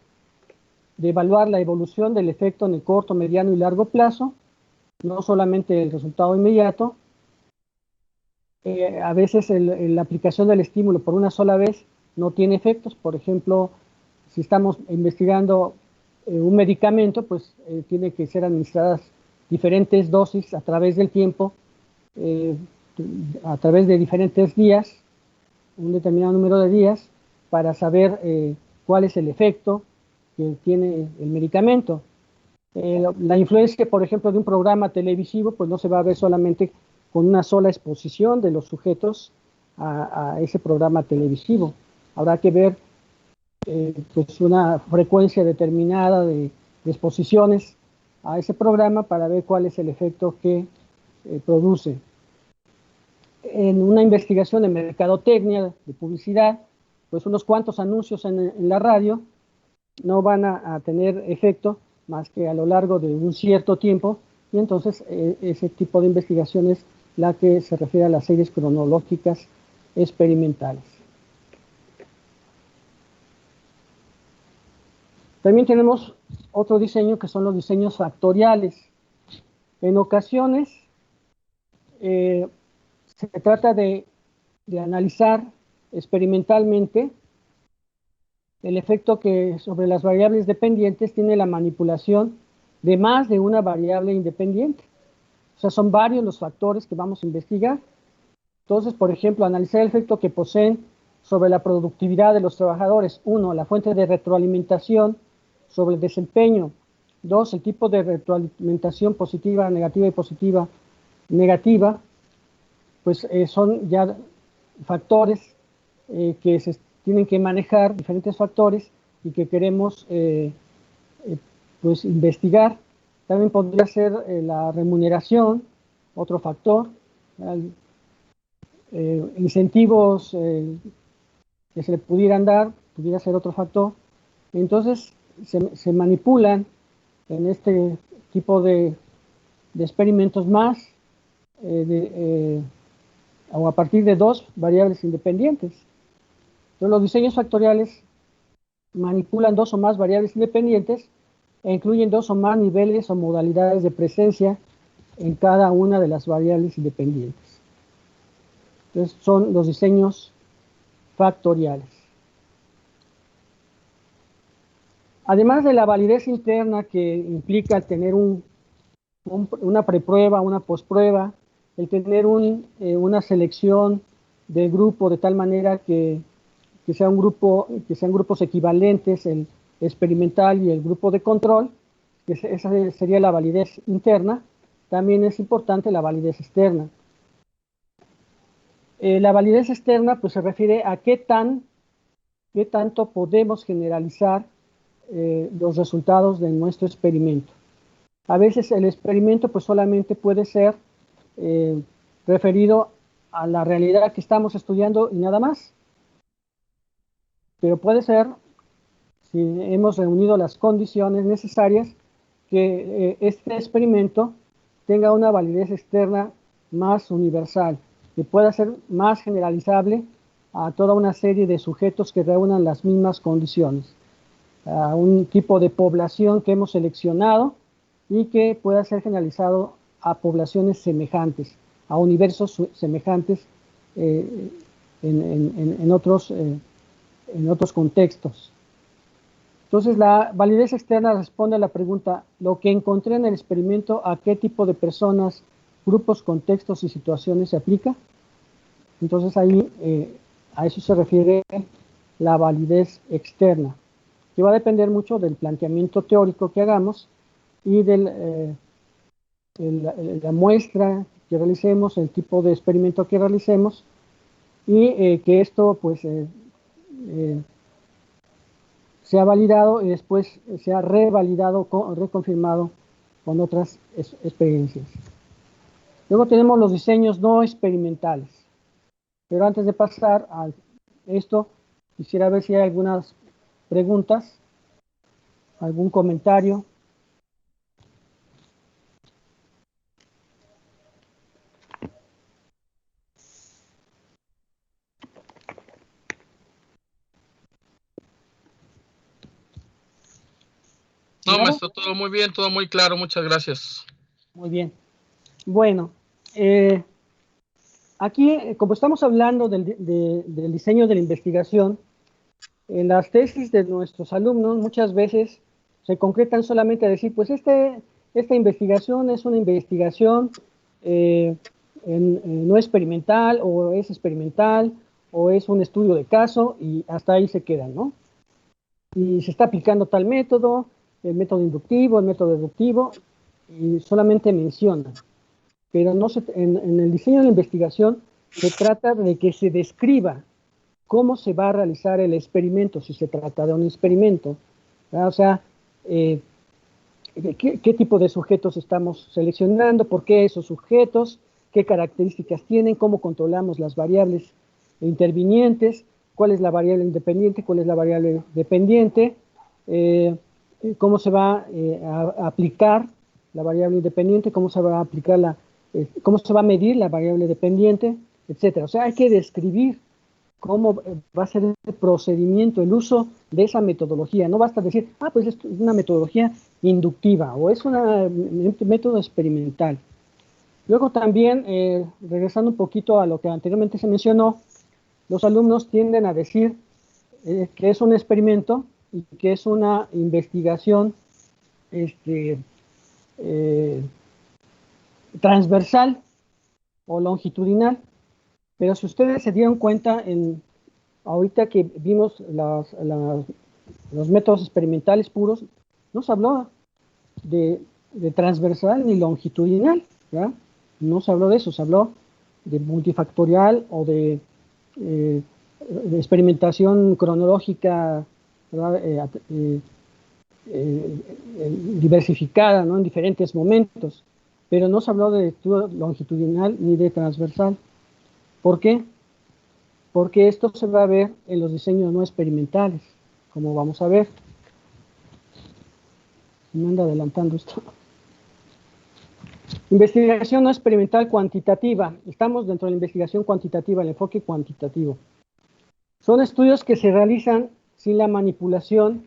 evaluar la evolución del efecto en el corto, mediano y largo plazo, no solamente el resultado inmediato. A veces la aplicación del estímulo por una sola vez no tiene efectos. Por ejemplo, si estamos investigando un medicamento, pues tiene que ser administradas diferentes dosis a través del tiempo, a través de diferentes días, un determinado número de días, para saber cuál es el efecto que tiene el medicamento. La influencia, por ejemplo, de un programa televisivo, pues no se va a ver solamente con una sola exposición de los sujetos a ese programa televisivo. Habrá que ver pues una frecuencia determinada de exposiciones a ese programa para ver cuál es el efecto que produce. En una investigación de mercadotecnia, de publicidad, pues unos cuantos anuncios en la radio no van a tener efecto más que a lo largo de un cierto tiempo, y entonces ese tipo de investigación es la que se refiere a las series cronológicas experimentales. También tenemos otro diseño que son los diseños factoriales. En ocasiones se trata de analizar experimentalmente el efecto que sobre las variables dependientes tiene la manipulación de más de una variable independiente. O sea, son varios los factores que vamos a investigar. Entonces, por ejemplo, analizar el efecto que poseen sobre la productividad de los trabajadores. 1, la fuente de retroalimentación sobre el desempeño. 2, el tipo de retroalimentación positiva, negativa y positiva, negativa. Pues son ya factores que se tienen que manejar, diferentes factores, y que queremos pues investigar. También podría ser la remuneración, otro factor, incentivos que se le pudieran dar, pudiera ser otro factor. Entonces se manipulan en este tipo de experimentos más o a partir de 2 variables independientes. Entonces, los diseños factoriales manipulan dos o más variables independientes e incluyen dos o más niveles o modalidades de presencia en cada una de las variables independientes. Entonces, son los diseños factoriales. Además de la validez interna que implica el tener una preprueba, una postprueba, el tener una selección del grupo de tal manera que sean grupos equivalentes, el experimental y el grupo de control, que esa sería la validez interna. También es importante la validez externa. La validez externa pues, se refiere a qué tanto podemos generalizar los resultados de nuestro experimento. A veces el experimento pues, solamente puede ser referido a la realidad que estamos estudiando y nada más. Pero puede ser, si hemos reunido las condiciones necesarias, que este experimento tenga una validez externa más universal, que pueda ser más generalizable a toda una serie de sujetos que reúnan las mismas condiciones, a un tipo de población que hemos seleccionado y que pueda ser generalizado a poblaciones semejantes, a universos semejantes en otros contextos. Entonces, la validez externa responde a la pregunta, ¿lo que encontré en el experimento a qué tipo de personas, grupos, contextos y situaciones se aplica? Entonces, ahí a eso se refiere la validez externa, que va a depender mucho del planteamiento teórico que hagamos y de la muestra que realicemos, el tipo de experimento que realicemos, y que esto, pues, sea validado y después sea revalidado, reconfirmado con otras experiencias. Luego tenemos los diseños no experimentales. Pero antes de pasar a esto, quisiera ver si hay algunas preguntas, algún comentario. No, maestro, todo muy bien, todo muy claro, muchas gracias. Muy bien. Bueno, aquí, como estamos hablando del diseño de la investigación, en las tesis de nuestros alumnos muchas veces se concretan solamente a decir, pues esta investigación es una investigación no experimental, o es experimental, o es un estudio de caso, y hasta ahí se quedan, ¿no? Y se está aplicando tal método, el método inductivo, el método deductivo, y solamente mencionan. Pero no en el diseño de la investigación se trata de que se describa cómo se va a realizar el experimento, si se trata de un experimento, ¿verdad? O sea, ¿qué tipo de sujetos estamos seleccionando? ¿Por qué esos sujetos? ¿Qué características tienen? ¿Cómo controlamos las variables intervinientes? ¿Cuál es la variable independiente? ¿Cuál es la variable dependiente? ¿Cómo se va a aplicar la variable independiente? ¿Cómo se va a aplicar cómo se va a medir la variable dependiente? Etcétera. O sea, hay que describir cómo va a ser el procedimiento, el uso de esa metodología. No basta decir, pues esto es una metodología inductiva o es un método experimental. Luego también, regresando un poquito a lo que anteriormente se mencionó, los alumnos tienden a decir que es un experimento y que es una investigación transversal o longitudinal. Pero si ustedes se dieron cuenta, ahorita que vimos los métodos experimentales puros, no se habló de transversal ni longitudinal, ¿verdad? No se habló de eso, se habló de multifactorial o de experimentación cronológica, ¿verdad? Diversificada, ¿no? En diferentes momentos, pero no se habló de estudio longitudinal ni de transversal. ¿Por qué? Porque esto se va a ver en los diseños no experimentales, como vamos a ver. Me anda adelantando esto. Investigación no experimental cuantitativa. Estamos dentro de la investigación cuantitativa, el enfoque cuantitativo. Son estudios que se realizan sin la manipulación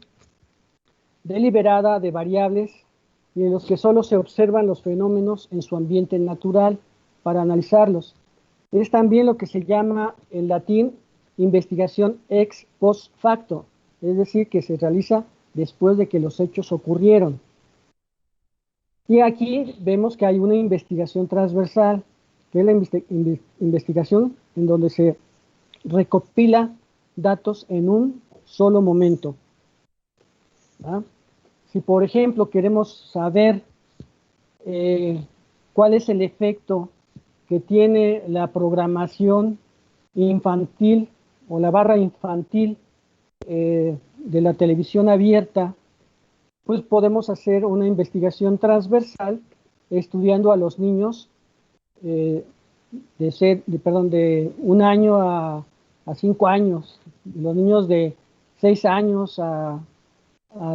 deliberada de variables y en los que solo se observan los fenómenos en su ambiente natural para analizarlos. Es también lo que se llama en latín investigación ex post facto, es decir, que se realiza después de que los hechos ocurrieron. Y aquí vemos que hay una investigación transversal, que es la investigación en donde se recopila datos en un solo momento. ¿Ah? Si, por ejemplo, queremos saber cuál es el efecto que tiene la programación infantil o la barra infantil de la televisión abierta, pues podemos hacer una investigación transversal estudiando a los niños de 1 año a 5 años, los niños de 6 años a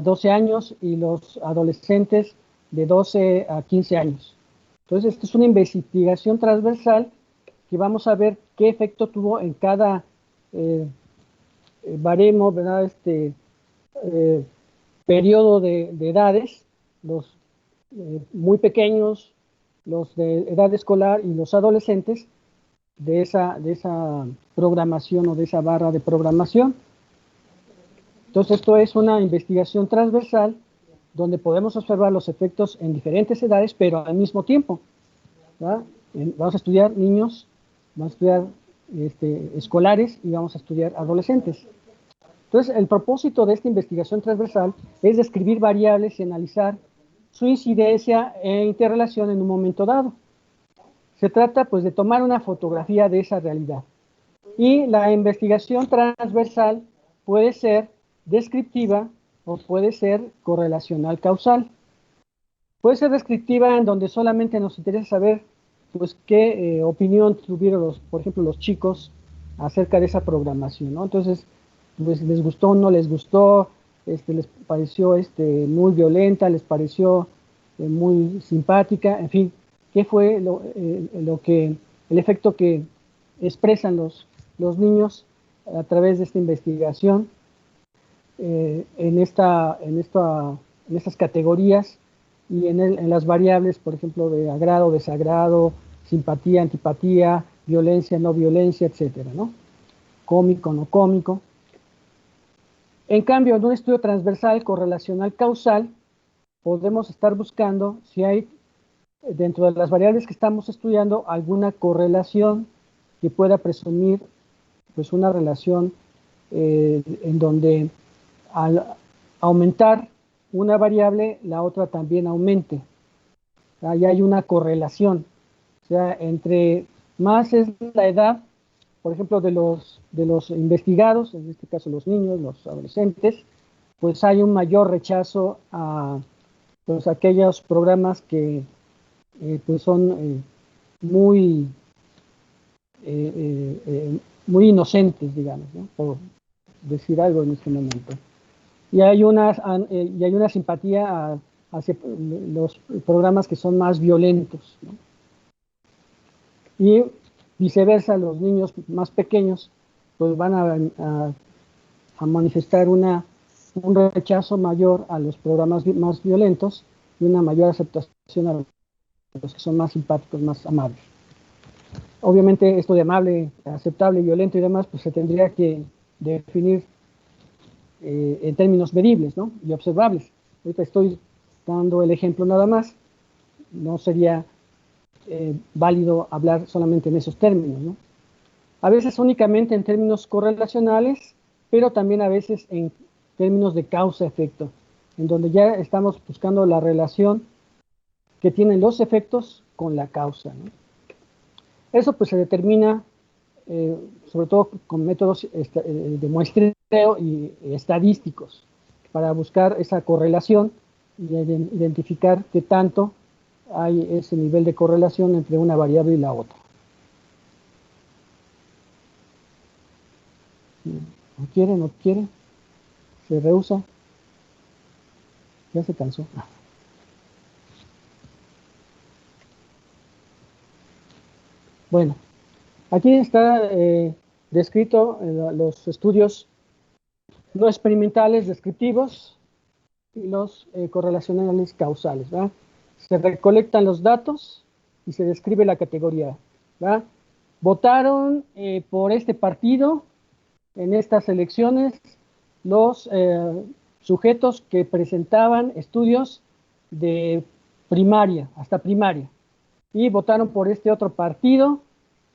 12 años y los adolescentes de 12 a 15 años. Entonces, esta es una investigación transversal que vamos a ver qué efecto tuvo en cada baremo, ¿verdad? Periodo de edades, los muy pequeños, los de edad escolar y los adolescentes de esa programación o de esa barra de programación. Entonces, esto es una investigación transversal donde podemos observar los efectos en diferentes edades, pero al mismo tiempo, ¿verdad? Vamos a estudiar niños, vamos a estudiar escolares y vamos a estudiar adolescentes. Entonces, el propósito de esta investigación transversal es describir variables y analizar su incidencia e interrelación en un momento dado. Se trata, pues, de tomar una fotografía de esa realidad. Y la investigación transversal puede ser descriptiva o puede ser correlacional causal. Puede ser descriptiva en donde solamente nos interesa saber, pues, qué opinión tuvieron, por ejemplo, los chicos acerca de esa programación, ¿no? Entonces, pues, les gustó, no les gustó, les pareció muy violenta, les pareció muy simpática, en fin, qué fue el efecto que expresan los niños a través de esta investigación en estas categorías y en las variables, por ejemplo, de agrado, desagrado, simpatía, antipatía, violencia, no violencia, etcétera, ¿no? Cómico, no cómico. En cambio, en un estudio transversal, correlacional, causal, podemos estar buscando si hay, dentro de las variables que estamos estudiando, alguna correlación que pueda presumir, pues, una relación en donde al aumentar una variable, la otra también aumente. Ahí hay una correlación. O sea, entre más es la edad, por ejemplo, de los investigados, en este caso los niños, los adolescentes, pues hay un mayor rechazo a, pues, aquellos programas que pues son muy muy inocentes, digamos, ¿no? Por decir algo en este momento. Y hay una simpatía hacia los programas que son más violentos, ¿no? Y viceversa, los niños más pequeños pues van a manifestar un rechazo mayor a los programas más violentos y una mayor aceptación a los que son más simpáticos, más amables. Obviamente esto de amable, aceptable, violento y demás, pues se tendría que definir en términos medibles, ¿no? Y observables. Ahorita estoy dando el ejemplo nada más, no sería válido hablar solamente en esos términos, ¿no? A veces únicamente en términos correlacionales, pero también a veces en términos de causa-efecto, en donde ya estamos buscando la relación que tienen los efectos con la causa, ¿no? Eso pues se determina sobre todo con métodos de muestreo y estadísticos para buscar esa correlación y identificar qué tanto hay ese nivel de correlación entre una variable y la otra. ¿No quiere? ¿No quiere? ¿Se rehúsa? Ya se cansó. Bueno, aquí está descrito los estudios no experimentales descriptivos y los correlacionales causales, ¿verdad? Se recolectan los datos y se describe la categoría, ¿verdad? Votaron por este partido en estas elecciones los sujetos que presentaban estudios de primaria, hasta primaria, y votaron por este otro partido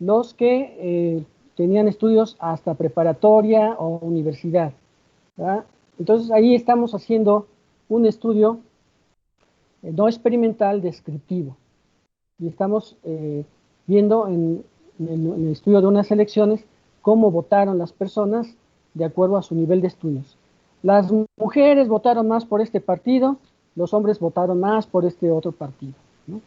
los que tenían estudios hasta preparatoria o universidad, ¿verdad? Entonces ahí estamos haciendo un estudio no experimental descriptivo y estamos viendo en el estudio de unas elecciones cómo votaron las personas de acuerdo a su nivel de estudios. Las mujeres votaron más por este partido, los hombres votaron más por este otro partido, ¿no?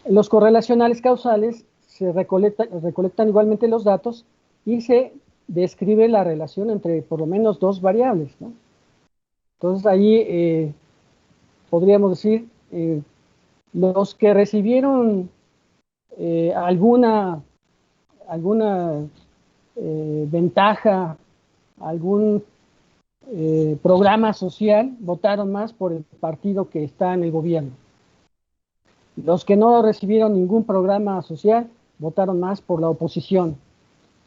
Los correlacionales causales se recolectan igualmente los datos y se describe la relación entre por lo menos dos variables, ¿no? Entonces ahí podríamos decir los que recibieron alguna ventaja, algún programa social, votaron más por el partido que está en el gobierno. Los que no recibieron ningún programa social, votaron más por la oposición.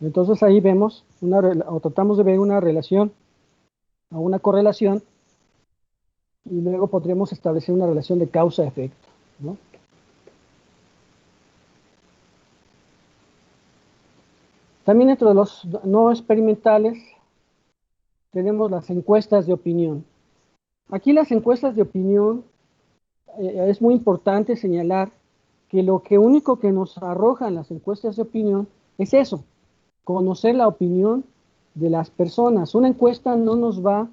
Entonces ahí vemos, o tratamos de ver una relación, o una correlación, y luego podríamos establecer una relación de causa-efecto, ¿no? También dentro de los no experimentales tenemos las encuestas de opinión. Aquí las encuestas de opinión es muy importante señalar que lo único que nos arrojan las encuestas de opinión es eso, conocer la opinión de las personas. Una encuesta no nos va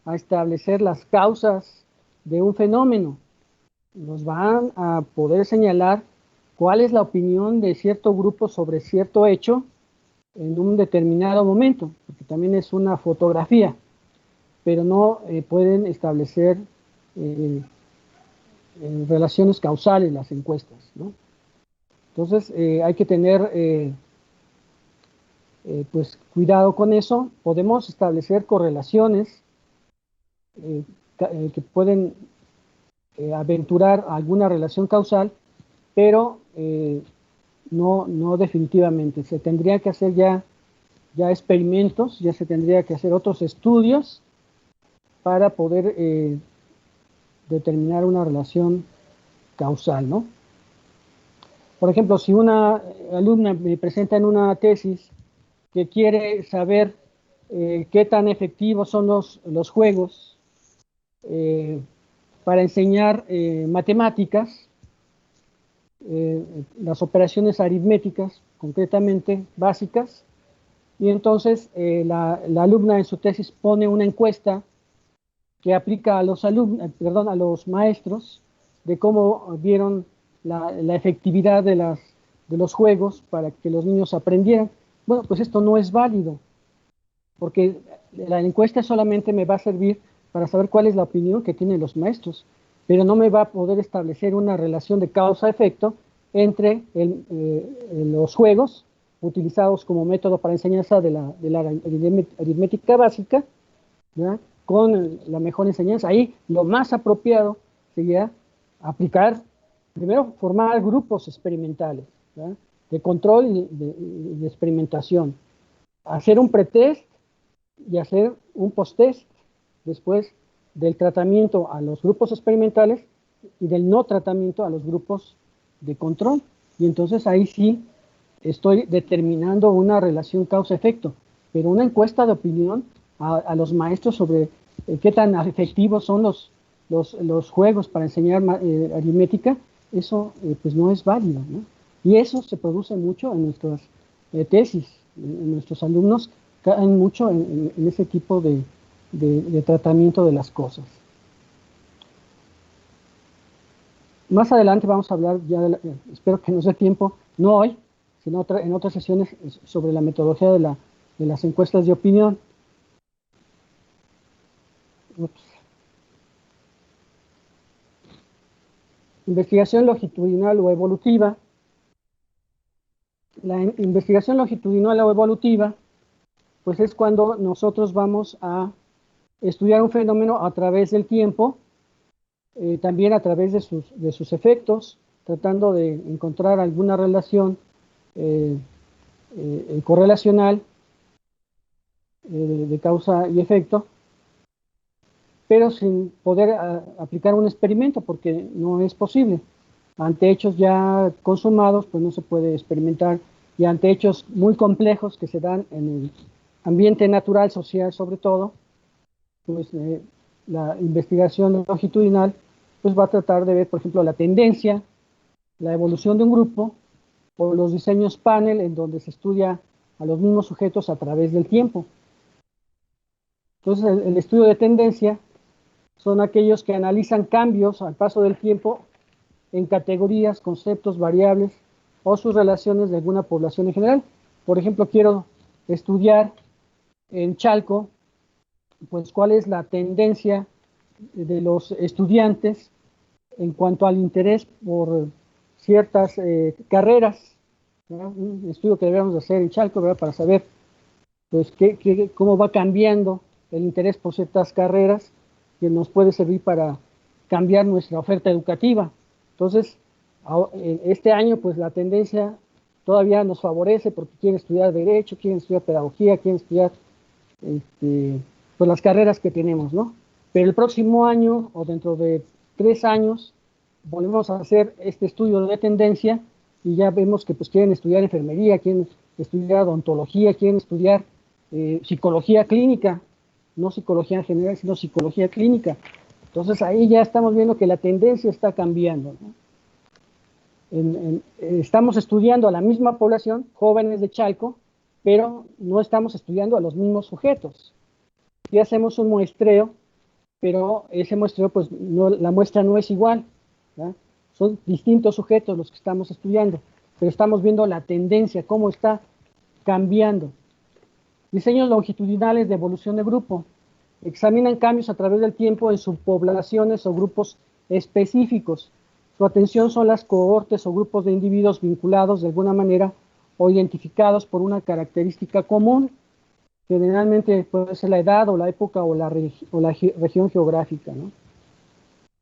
a establecer las causas de un fenómeno, nos van a poder señalar cuál es la opinión de cierto grupo sobre cierto hecho en un determinado momento, porque también es una fotografía, pero no pueden establecer relaciones causales las encuestas, ¿no? Entonces hay que tener pues cuidado con eso. Podemos establecer correlaciones que pueden aventurar alguna relación causal, pero no definitivamente. Se tendría que hacer ya experimentos, ya se tendría que hacer otros estudios para poder determinar una relación causal, ¿no? Por ejemplo, si una alumna me presenta en una tesis que quiere saber qué tan efectivos son los juegos para enseñar matemáticas, las operaciones aritméticas, concretamente básicas, y entonces la alumna en su tesis pone una encuesta que aplica a los alumnos, perdón, a los maestros, de cómo vieron la efectividad de los juegos para que los niños aprendieran. Bueno, pues esto no es válido, porque la encuesta solamente me va a servir para saber cuál es la opinión que tienen los maestros, pero no me va a poder establecer una relación de causa-efecto entre los juegos utilizados como método para enseñanza de la aritmética básica, ¿verdad?, con la mejor enseñanza. Ahí lo más apropiado sería aplicar, primero formar grupos experimentales, ¿verdad?, de control y de experimentación, hacer un pretest y hacer un posttest después del tratamiento a los grupos experimentales y del no tratamiento a los grupos de control. Y entonces ahí sí estoy determinando una relación causa-efecto, pero una encuesta de opinión a los maestros sobre qué tan efectivos son los juegos para enseñar aritmética, eso pues no es válido, ¿no? Y eso se produce mucho en nuestras tesis, en nuestros alumnos caen mucho en ese tipo de tratamiento de las cosas. Más adelante vamos a hablar, espero que nos dé tiempo, no hoy, sino en otras sesiones, sobre la metodología de las encuestas de opinión. Ups. Investigación longitudinal o evolutiva La investigación longitudinal o evolutiva, pues es cuando nosotros vamos a estudiar un fenómeno a través del tiempo, también a través de sus efectos, tratando de encontrar alguna relación correlacional de causa y efecto, pero sin poder aplicar un experimento porque no es posible. Ante hechos ya consumados, pues no se puede experimentar, y ante hechos muy complejos que se dan en el ambiente natural, social sobre todo, pues la investigación longitudinal pues va a tratar de ver, por ejemplo, la tendencia, la evolución de un grupo, o los diseños panel en donde se estudia a los mismos sujetos a través del tiempo. Entonces, el estudio de tendencia son aquellos que analizan cambios al paso del tiempo en categorías, conceptos, variables o sus relaciones de alguna población en general. Por ejemplo, quiero estudiar en Chalco, pues cuál es la tendencia de los estudiantes en cuanto al interés por ciertas carreras, ¿verdad? Un estudio que debemos hacer en Chalco, ¿verdad? Para saber pues cómo va cambiando el interés por ciertas carreras que nos puede servir para cambiar nuestra oferta educativa. Entonces, este año pues la tendencia todavía nos favorece porque quieren estudiar Derecho, quieren estudiar Pedagogía, quieren estudiar pues las carreras que tenemos, ¿no? Pero el próximo año o dentro de 3 años volvemos a hacer este estudio de tendencia y ya vemos que pues quieren estudiar enfermería, quieren estudiar odontología, quieren estudiar psicología clínica, no psicología en general, sino psicología clínica. Entonces ahí ya estamos viendo que la tendencia está cambiando, ¿no? Estamos estudiando a la misma población, jóvenes de Chalco, pero no estamos estudiando a los mismos sujetos. Y hacemos un muestreo, pero ese muestreo, pues la muestra no es igual, ¿verdad? Son distintos sujetos los que estamos estudiando, pero estamos viendo la tendencia, cómo está cambiando. Diseños longitudinales de evolución de grupo. Examinan cambios a través del tiempo en subpoblaciones o grupos específicos. Su atención son las cohortes o grupos de individuos vinculados de alguna manera o identificados por una característica común. Generalmente puede ser la edad o la época o la región geográfica, ¿no?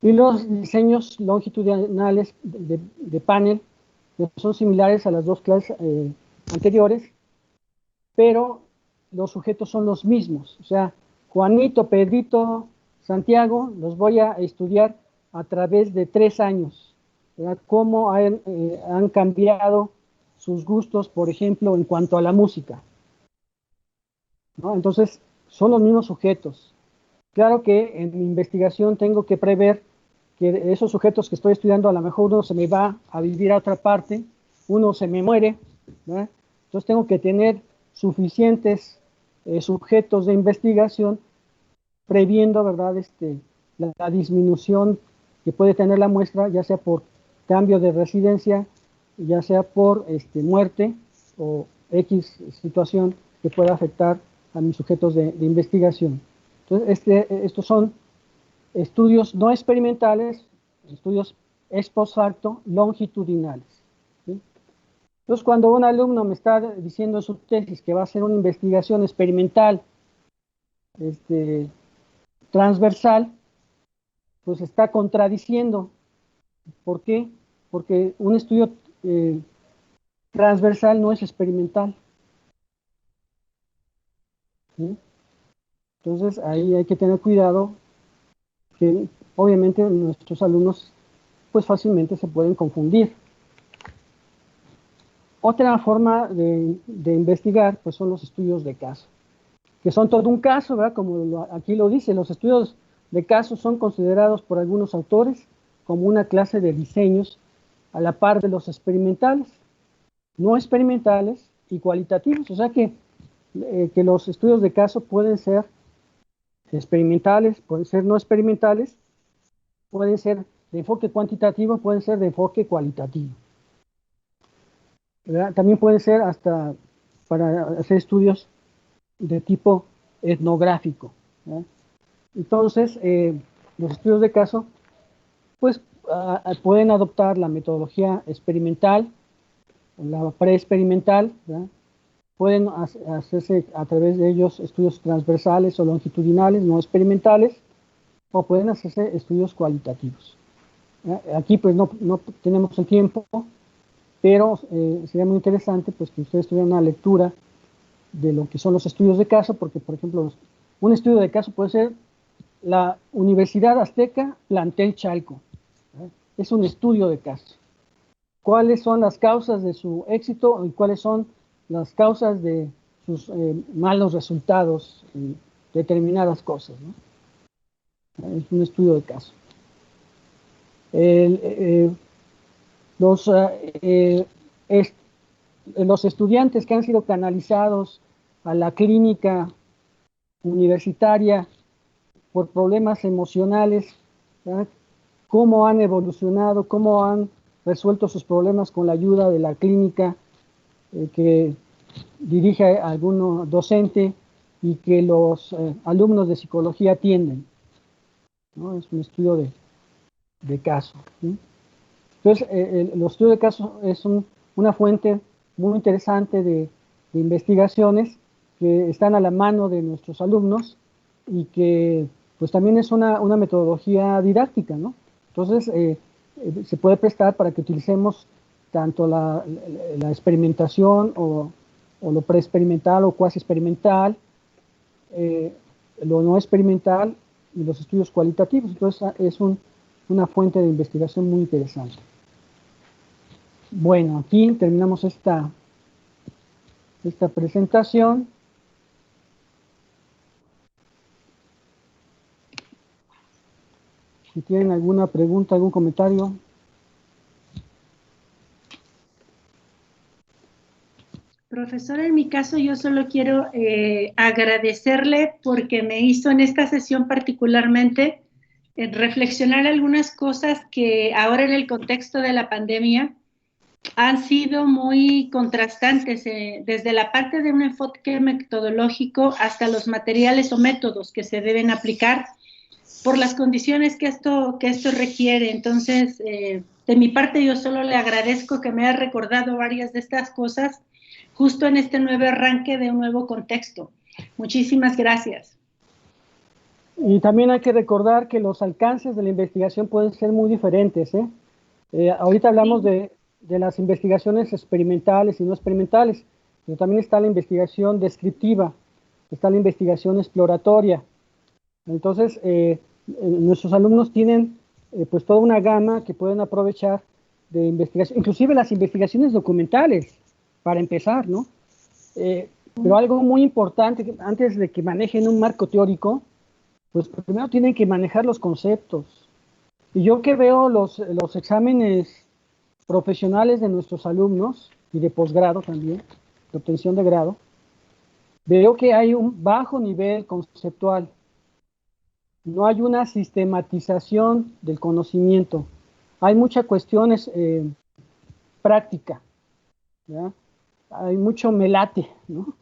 Y los diseños longitudinales de panel que son similares a las dos clases anteriores, pero los sujetos son los mismos. O sea, Juanito, Pedrito, Santiago, los voy a estudiar a través de 3 años, ¿verdad? Cómo han cambiado sus gustos, por ejemplo, en cuanto a la música, ¿no? Entonces, son los mismos sujetos. Claro que en mi investigación tengo que prever que esos sujetos que estoy estudiando, a lo mejor uno se me va a vivir a otra parte, uno se me muere, ¿verdad? Entonces tengo que tener suficientes sujetos de investigación previendo, ¿verdad? La disminución que puede tener la muestra, ya sea por cambio de residencia, ya sea por muerte o X situación que pueda afectar a mis sujetos de investigación. Entonces, estos son estudios no experimentales, estudios ex post facto longitudinales, ¿sí? Entonces, cuando un alumno me está diciendo en su tesis que va a hacer una investigación experimental transversal, pues está contradiciendo. ¿Por qué? Porque un estudio transversal no es experimental, ¿sí? Entonces, ahí hay que tener cuidado que obviamente nuestros alumnos pues fácilmente se pueden confundir. Otra forma de investigar pues son los estudios de caso, que son todo un caso, ¿verdad? Como aquí lo dice, los estudios de caso son considerados por algunos autores como una clase de diseños a la par de los experimentales, no experimentales y cualitativos. O sea que los estudios de caso pueden ser experimentales, pueden ser no experimentales, pueden ser de enfoque cuantitativo, pueden ser de enfoque cualitativo, ¿verdad? También pueden ser hasta para hacer estudios de tipo etnográfico, ¿verdad? Entonces, los estudios de caso pues pueden adoptar la metodología experimental la preexperimental, ¿verdad? Pueden hacerse a través de ellos estudios transversales o longitudinales, no experimentales, o pueden hacerse estudios cualitativos. Aquí pues no tenemos el tiempo, pero sería muy interesante pues que ustedes tuvieran una lectura de lo que son los estudios de caso, porque por ejemplo un estudio de caso puede ser la Universidad Azteca Plantel Chalco, ¿verdad? Es un estudio de caso. ¿Cuáles son las causas de su éxito y cuáles son las causas de sus malos resultados en determinadas cosas, ¿no? Es un estudio de caso. Los estudiantes que han sido canalizados a la clínica universitaria por problemas emocionales, ¿verdad? Cómo han evolucionado, cómo han resuelto sus problemas con la ayuda de la clínica que dirige a algún docente y que los alumnos de psicología atienden, ¿no? Es un estudio de caso, ¿sí? Entonces, los estudios de caso es una fuente muy interesante de investigaciones que están a la mano de nuestros alumnos y que pues también es una metodología didáctica, ¿no? Entonces, se puede prestar para que utilicemos tanto la experimentación o lo preexperimental o cuasi experimental, lo no experimental y los estudios cualitativos. Entonces, es una fuente de investigación muy interesante. Bueno, aquí terminamos esta presentación. Si tienen alguna pregunta, algún comentario. Profesor, en mi caso yo solo quiero agradecerle porque me hizo en esta sesión particularmente reflexionar algunas cosas que ahora en el contexto de la pandemia han sido muy contrastantes, desde la parte de un enfoque metodológico hasta los materiales o métodos que se deben aplicar por las condiciones que esto requiere. Entonces, de mi parte yo solo le agradezco que me haya recordado varias de estas cosas justo en este nuevo arranque de un nuevo contexto. Muchísimas gracias. Y también hay que recordar que los alcances de la investigación pueden ser muy diferentes, ¿eh? Ahorita hablamos de las investigaciones experimentales y no experimentales, pero también está la investigación descriptiva, está la investigación exploratoria. Entonces, nuestros alumnos tienen pues toda una gama que pueden aprovechar de investigación, inclusive las investigaciones documentales, para empezar, ¿no? Pero algo muy importante, antes de que manejen un marco teórico, pues primero tienen que manejar los conceptos. Y yo que veo los exámenes profesionales de nuestros alumnos, y de posgrado también, de obtención de grado, veo que hay un bajo nivel conceptual. No hay una sistematización del conocimiento. Hay mucha cuestión práctica, ¿ya? Hay mucho melate, ¿no?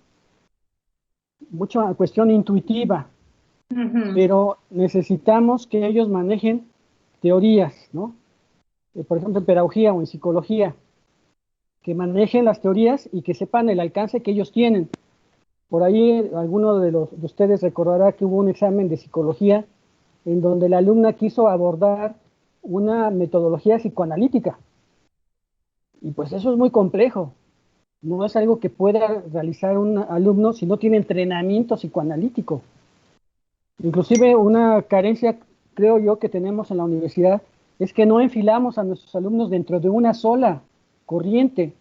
Mucha cuestión intuitiva, pero necesitamos que ellos manejen teorías, ¿no? Por ejemplo, en pedagogía o en psicología, que manejen las teorías y que sepan el alcance que ellos tienen. Por ahí alguno de ustedes recordará que hubo un examen de psicología en donde la alumna quiso abordar una metodología psicoanalítica. Y pues eso es muy complejo. No es algo que pueda realizar un alumno si no tiene entrenamiento psicoanalítico. Inclusive una carencia, creo yo, que tenemos en la universidad es que no enfilamos a nuestros alumnos dentro de una sola corriente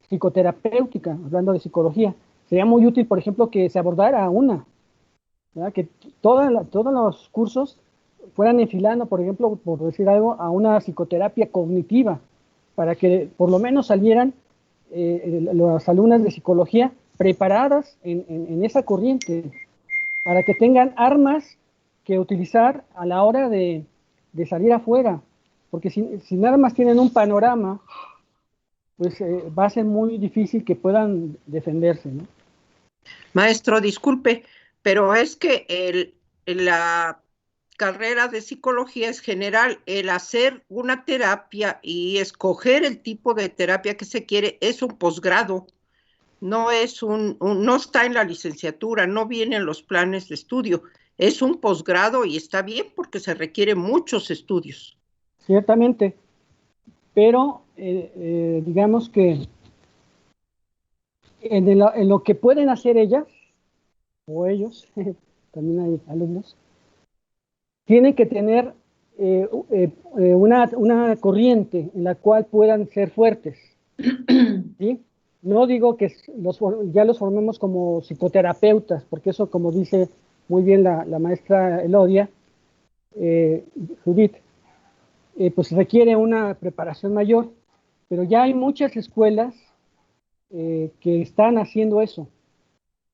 psicoterapéutica, hablando de psicología. Sería muy útil, por ejemplo, que se abordara una, ¿verdad? Que todos los cursos fueran enfilando, por ejemplo, por decir algo, a una psicoterapia cognitiva, para que por lo menos salieran las alumnas de psicología preparadas en esa corriente, para que tengan armas que utilizar a la hora de salir afuera, porque si nada más tienen un panorama, pues va a ser muy difícil que puedan defenderse, ¿no? Maestro, disculpe, pero es que carrera de psicología es general. El hacer una terapia y escoger el tipo de terapia que se quiere es un posgrado. No es no está en la licenciatura, no viene en los planes de estudio. Es un posgrado y está bien porque se requieren muchos estudios. Ciertamente, pero digamos que en lo que pueden hacer ellas o ellos, también hay alumnos, tienen que tener una corriente en la cual puedan ser fuertes, ¿sí? No digo que ya los formemos como psicoterapeutas, porque eso, como dice muy bien la maestra Elodia, Judith, pues requiere una preparación mayor, pero ya hay muchas escuelas que están haciendo eso,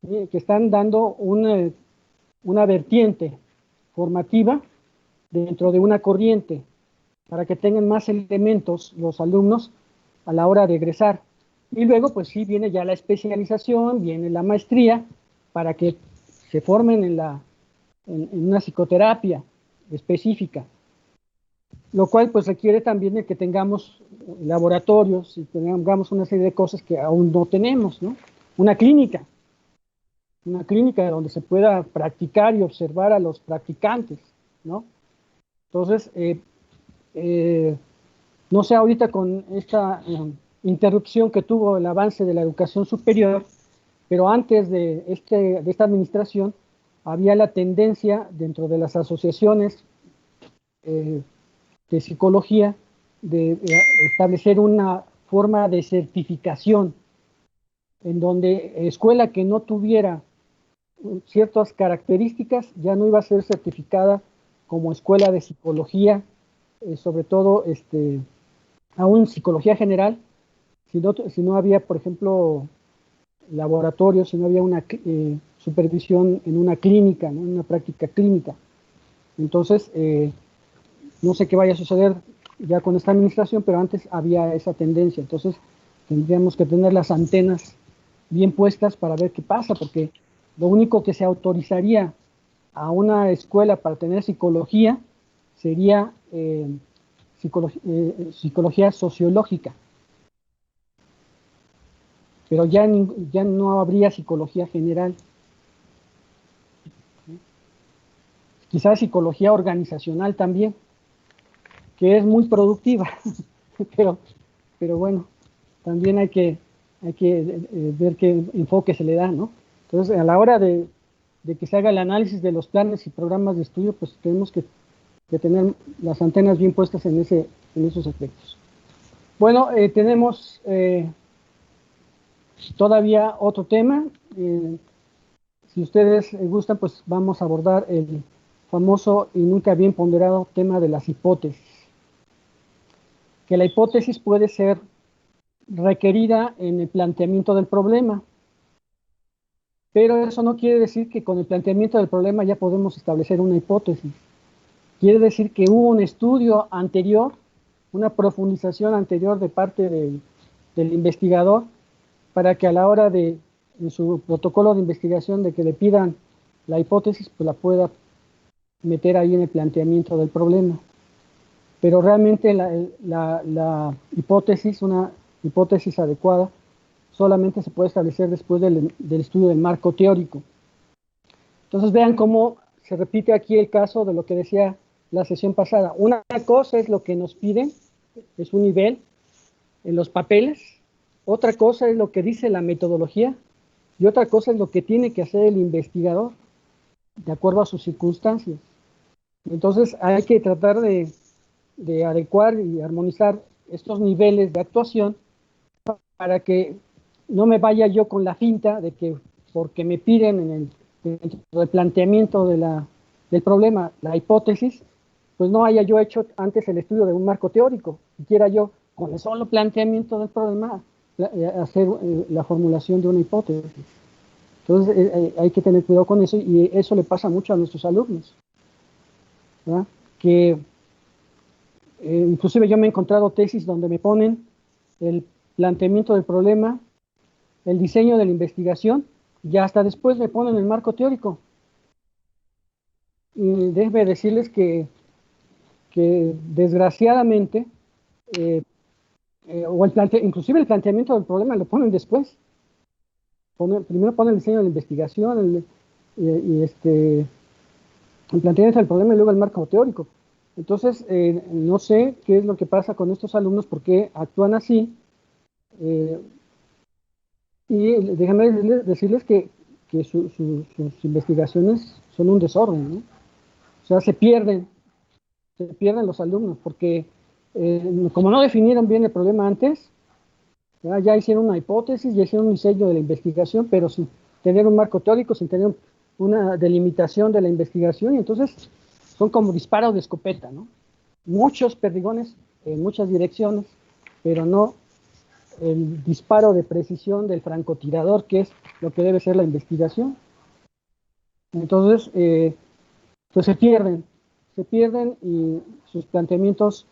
¿sí? Que están dando una vertiente formativa dentro de una corriente para que tengan más elementos los alumnos a la hora de egresar. Y luego, pues sí, viene ya la especialización, viene la maestría, para que se formen en una psicoterapia específica, lo cual pues requiere también de que tengamos laboratorios y tengamos una serie de cosas que aún no tenemos, ¿no? Una clínica donde se pueda practicar y observar a los practicantes, ¿no? Entonces, no sé ahorita con esta interrupción que tuvo el avance de la educación superior, pero antes de esta administración había la tendencia dentro de las asociaciones de psicología de establecer una forma de certificación en donde escuela que no tuviera ciertas características ya no iba a ser certificada como escuela de psicología, sobre todo aún psicología general, si no había, por ejemplo, laboratorios, si no había una supervisión en una clínica, ¿no? En una práctica clínica. Entonces, no sé qué vaya a suceder ya con esta administración, pero antes había esa tendencia. Entonces, tendríamos que tener las antenas bien puestas para ver qué pasa, porque lo único que se autorizaría a una escuela para tener psicología sería psicología sociológica, pero ya no habría psicología general. Quizás psicología organizacional también, que es muy productiva, pero bueno, también hay que ver qué enfoque se le da, ¿no? Entonces, a la hora de que se haga el análisis de los planes y programas de estudio, pues tenemos que tener las antenas bien puestas en esos aspectos. Bueno, tenemos todavía otro tema. Si ustedes gustan, pues vamos a abordar el famoso y nunca bien ponderado tema de las hipótesis. Que la hipótesis puede ser requerida en el planteamiento del problema, pero eso no quiere decir que con el planteamiento del problema ya podemos establecer una hipótesis. Quiere decir que hubo un estudio anterior, una profundización anterior de parte del investigador, para que a la hora de, en su protocolo de investigación, de que le pidan la hipótesis, pues la pueda meter ahí en el planteamiento del problema. Pero realmente la hipótesis, una hipótesis adecuada, solamente se puede establecer después del estudio del marco teórico. Entonces vean cómo se repite aquí el caso de lo que decía la sesión pasada. Una cosa es lo que nos piden, es un nivel en los papeles, otra cosa es lo que dice la metodología y otra cosa es lo que tiene que hacer el investigador de acuerdo a sus circunstancias. Entonces hay que tratar de adecuar y armonizar estos niveles de actuación para que no me vaya yo con la finta de que porque me piden dentro del planteamiento del problema la hipótesis, pues no haya yo hecho antes el estudio de un marco teórico, y quiera yo con el solo planteamiento del problema hacer la formulación de una hipótesis. Entonces hay que tener cuidado con eso, y eso le pasa mucho a nuestros alumnos, ¿verdad? Que inclusive yo me he encontrado tesis donde me ponen el planteamiento del problema, el diseño de la investigación, y hasta después me ponen el marco teórico. Y déjenme decirles que desgraciadamente, inclusive el planteamiento del problema lo ponen después. Primero ponen el diseño de la investigación, el planteamiento del problema y luego el marco teórico. Entonces, no sé qué es lo que pasa con estos alumnos, por qué actúan así. Y déjenme decirles que sus investigaciones son un desorden, ¿no? O sea, se pierden los alumnos, porque como no definieron bien el problema antes, ya hicieron una hipótesis, ya hicieron un diseño de la investigación, pero sin tener un marco teórico, sin tener una delimitación de la investigación, y entonces son como disparos de escopeta, ¿no? Muchos perdigones en muchas direcciones, pero no el disparo de precisión del francotirador, que es lo que debe ser la investigación. Entonces, pues se pierden y sus planteamientos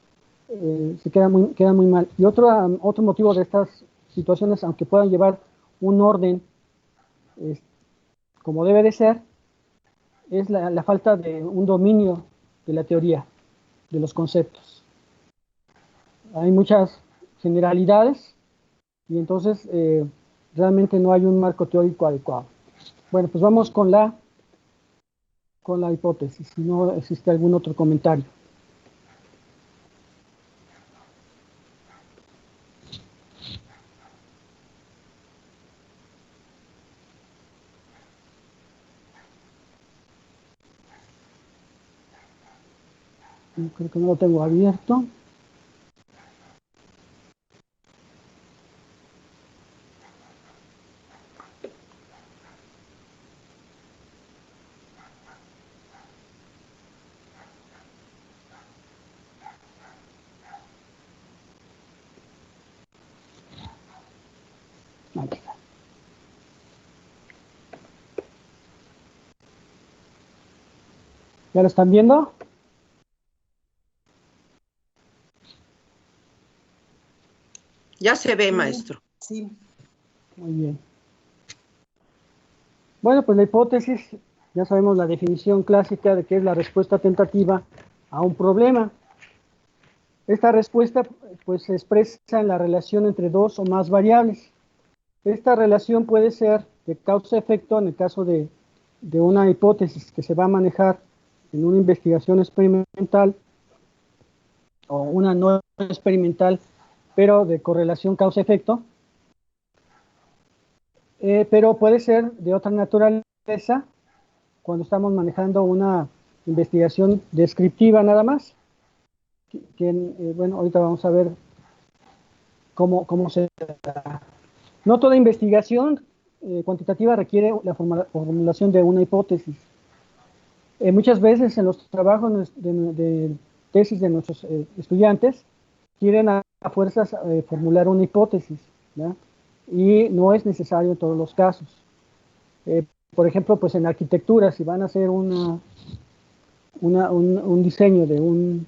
quedan muy mal. Y otro motivo de estas situaciones, aunque puedan llevar un orden como debe de ser, es la falta de un dominio de la teoría, de los conceptos. Hay muchas generalidades y entonces realmente no hay un marco teórico adecuado. Bueno, pues vamos con la hipótesis, si no existe algún otro comentario. Creo que no lo tengo abierto. Ahí está. ¿Ya lo están viendo? Ya se ve, maestro. Sí. Muy bien. Bueno, pues la hipótesis, ya sabemos la definición clásica de que es la respuesta tentativa a un problema. Esta respuesta pues se expresa en la relación entre dos o más variables. Esta relación puede ser de causa-efecto en el caso de una hipótesis que se va a manejar en una investigación experimental o una no experimental, pero de correlación causa-efecto. Pero puede ser de otra naturaleza cuando estamos manejando una investigación descriptiva nada más. Bueno, ahorita vamos a ver cómo se da. No toda investigación cuantitativa requiere la formulación de una hipótesis. Muchas veces en los trabajos de tesis de nuestros estudiantes quieren a fuerzas formular una hipótesis, ¿ya? Y no es necesario en todos los casos. Por ejemplo, pues en arquitectura, si van a hacer un diseño de un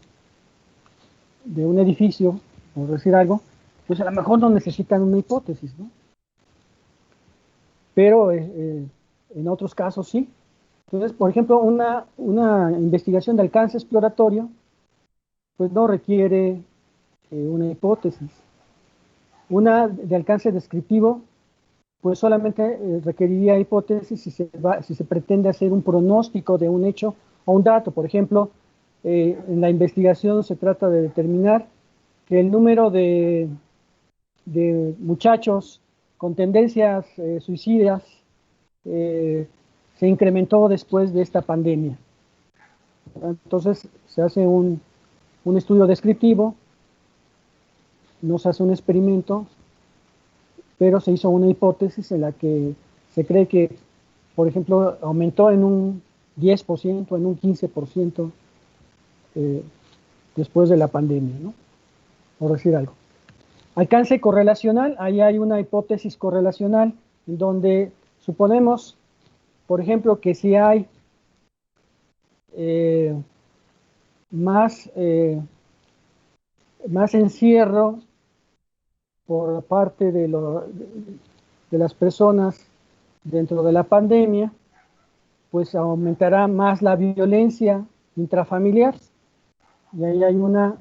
edificio, por decir algo, pues a lo mejor no necesitan una hipótesis, ¿no? Pero en otros casos sí. Entonces, por ejemplo, una investigación de alcance exploratorio, pues no requiere una hipótesis. Una de alcance descriptivo, pues solamente requeriría hipótesis si se pretende hacer un pronóstico de un hecho o un dato. Por ejemplo, en la investigación se trata de determinar que el número de muchachos con tendencias suicidas se incrementó después de esta pandemia. Entonces se hace un estudio descriptivo, no se hace un experimento, pero se hizo una hipótesis en la que se cree que, por ejemplo, aumentó en un 10%, en un 15% después de la pandemia, ¿no? Por decir algo. Alcance correlacional, ahí hay una hipótesis correlacional en donde suponemos, por ejemplo, que si hay más encierro por parte de las personas dentro de la pandemia, pues aumentará más la violencia intrafamiliar. Y ahí hay una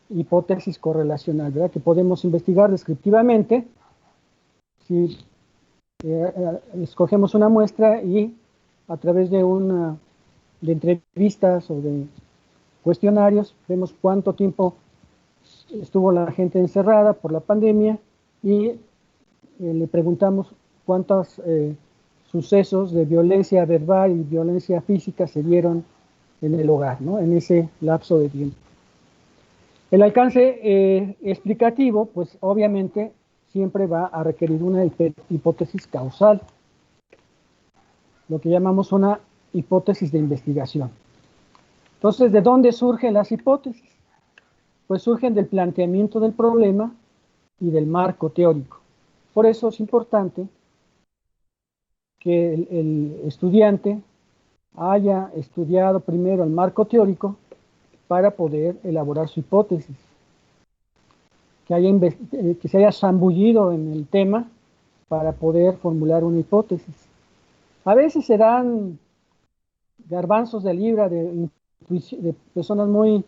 hipótesis correlacional, ¿verdad? Que podemos investigar descriptivamente si escogemos una muestra y a través de entrevistas o de cuestionarios vemos cuánto tiempo estuvo la gente encerrada por la pandemia y le preguntamos cuántos sucesos de violencia verbal y violencia física se dieron en el hogar, ¿no? En ese lapso de tiempo. El alcance explicativo, pues obviamente siempre va a requerir una hipótesis causal, lo que llamamos una hipótesis de investigación. Entonces, ¿de dónde surgen las hipótesis? Pues surgen del planteamiento del problema y del marco teórico. Por eso es importante que el estudiante haya estudiado primero el marco teórico para poder elaborar su hipótesis, que se haya zambullido en el tema para poder formular una hipótesis. A veces se dan garbanzos de libra de personas muy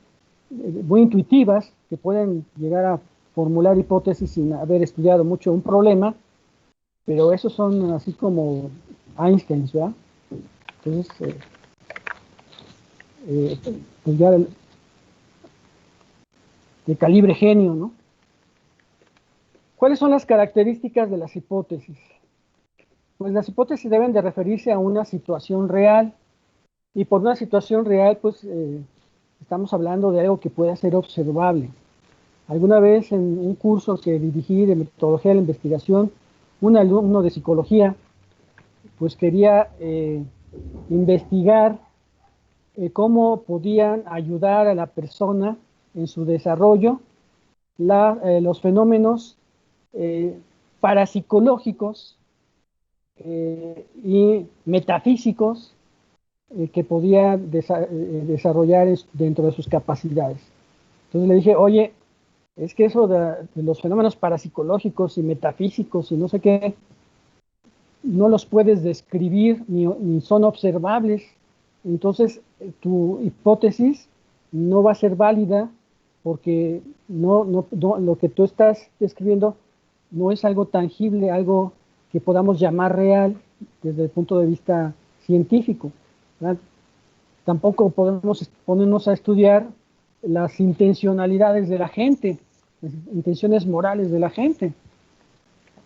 intuitivas que pueden llegar a formular hipótesis sin haber estudiado mucho un problema, pero esos son así como Einstein, ¿verdad? Entonces, pues ya de calibre genio, ¿no? ¿Cuáles son las características de las hipótesis? Pues las hipótesis deben de referirse a una situación real, y por una situación real, pues estamos hablando de algo que pueda ser observable. Alguna vez en un curso que dirigí de metodología de la investigación, un alumno de psicología, pues quería investigar cómo podían ayudar a la persona en su desarrollo los fenómenos parapsicológicos y metafísicos que podía desarrollar dentro de sus capacidades. Entonces le dije, oye, es que eso de los fenómenos parapsicológicos y metafísicos y no sé qué, no los puedes describir ni son observables. Entonces tu hipótesis no va a ser válida porque lo que tú estás describiendo no es algo tangible, algo que podamos llamar real desde el punto de vista científico, ¿verdad? Tampoco podemos ponernos a estudiar las intencionalidades de la gente, las intenciones morales de la gente.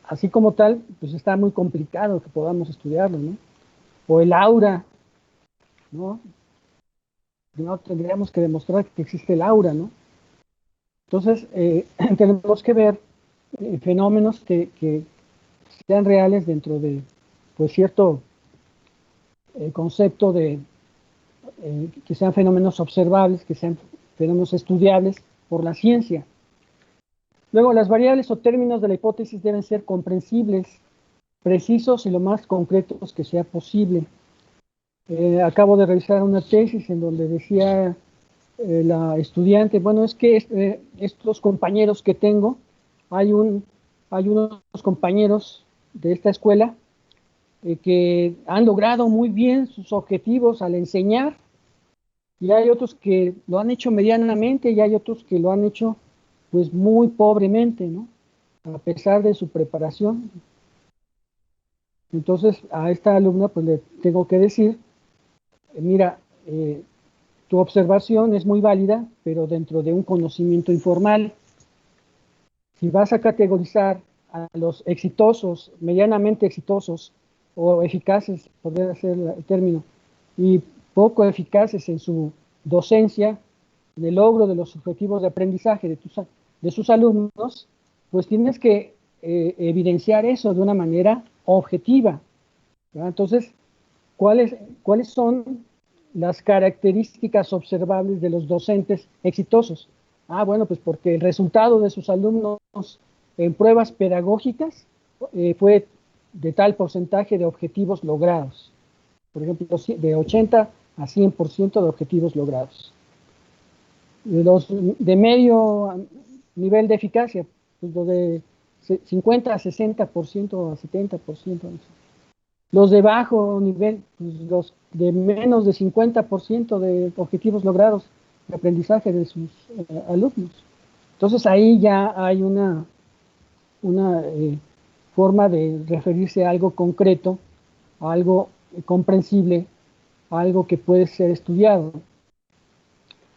Así como tal, pues está muy complicado que podamos estudiarlo, ¿no? O el aura, ¿no? Primero tendríamos que demostrar que existe el aura, ¿no? Entonces, tenemos que ver fenómenos que sean reales dentro de, pues, cierto concepto de que sean fenómenos observables, que sean fenómenos estudiables por la ciencia. Luego, las variables o términos de la hipótesis deben ser comprensibles, precisos y lo más concretos que sea posible. Acabo de revisar una tesis en donde decía la estudiante, bueno, es que estos compañeros que tengo, hay unos compañeros de esta escuela que han logrado muy bien sus objetivos al enseñar, y hay otros que lo han hecho medianamente y hay otros que lo han hecho pues muy pobremente, ¿no? A pesar de su preparación. Entonces a esta alumna pues le tengo que decir, mira, tu observación es muy válida, pero dentro de un conocimiento informal. Si vas a categorizar a los exitosos, medianamente exitosos o eficaces, podría ser el término, y poco eficaces en su docencia, en el logro de los objetivos de aprendizaje de sus alumnos, pues tienes que evidenciar eso de una manera objetiva, ¿verdad? Entonces, ¿cuáles son las características observables de los docentes exitosos? Ah, bueno, pues porque el resultado de sus alumnos en pruebas pedagógicas fue de tal porcentaje de objetivos logrados. Por ejemplo, de 80 a 100% de objetivos logrados. Los de medio nivel de eficacia, pues lo de 50 a 60%, a 70%. Los de bajo nivel, pues, los de menos de 50% de objetivos logrados de aprendizaje de sus alumnos. Entonces ahí ya hay una forma de referirse a algo concreto, a algo comprensible, a algo que puede ser estudiado.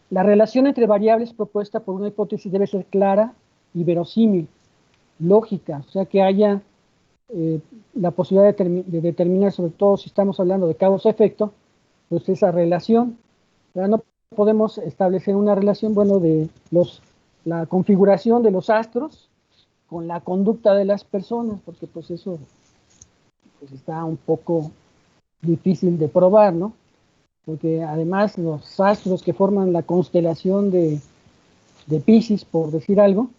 La relación entre variables propuesta por una hipótesis debe ser clara y verosímil, lógica, o sea que haya la posibilidad de determinar, sobre todo si estamos hablando de causa-efecto, pues esa relación. Ya no podemos establecer una relación, bueno, de la configuración de los astros con la conducta de las personas, porque pues eso pues está un poco difícil de probar, ¿no? Porque además los astros que forman la constelación de Piscis, por decir algo,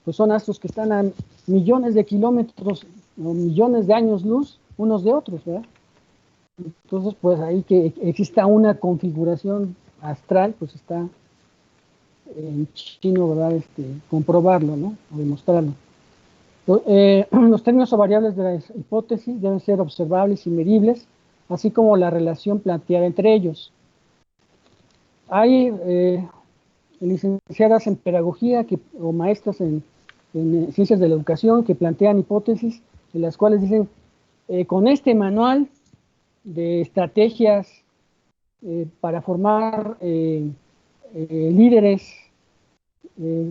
pues son astros que están a millones de kilómetros o millones de años luz unos de otros, ¿verdad? Entonces, pues ahí que exista una configuración astral, pues está en chino, ¿verdad? Comprobarlo, ¿no? O demostrarlo. Los términos o variables de la hipótesis deben ser observables y medibles, así como la relación planteada entre ellos. Hay licenciadas en pedagogía o maestras en ciencias de la educación que plantean hipótesis en las cuales dicen, con este manual de estrategias para formar líderes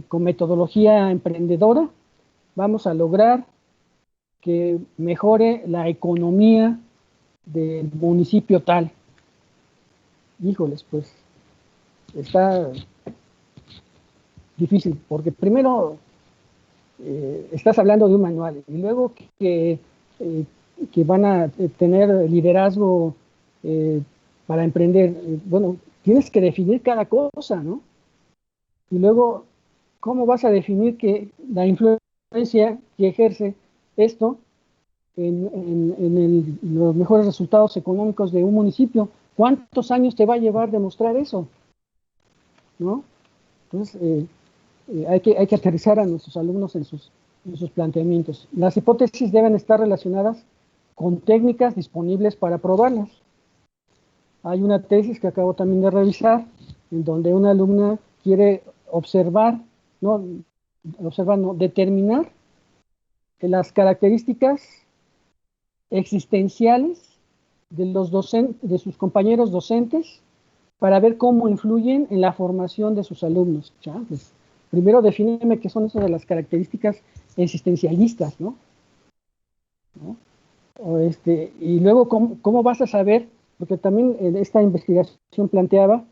con metodología emprendedora, vamos a lograr que mejore la economía del municipio tal. Híjoles, pues está difícil, porque primero estás hablando de un manual y luego que van a tener liderazgo para emprender. Bueno, tienes que definir cada cosa, ¿no? Y luego, ¿cómo vas a definir que la influencia que ejerce esto en los mejores resultados económicos de un municipio? ¿Cuántos años te va a llevar demostrar eso? ¿No? Entonces, hay que aterrizar a nuestros alumnos en sus planteamientos. Las hipótesis deben estar relacionadas con técnicas disponibles para probarlas. Hay una tesis que acabo también de revisar, en donde una alumna quiere determinar las características existenciales de sus compañeros docentes para ver cómo influyen en la formación de sus alumnos. Pues, primero defíneme qué son esas de las características existencialistas, ¿no? Y luego, ¿cómo vas a saber? Porque también esta investigación planteaba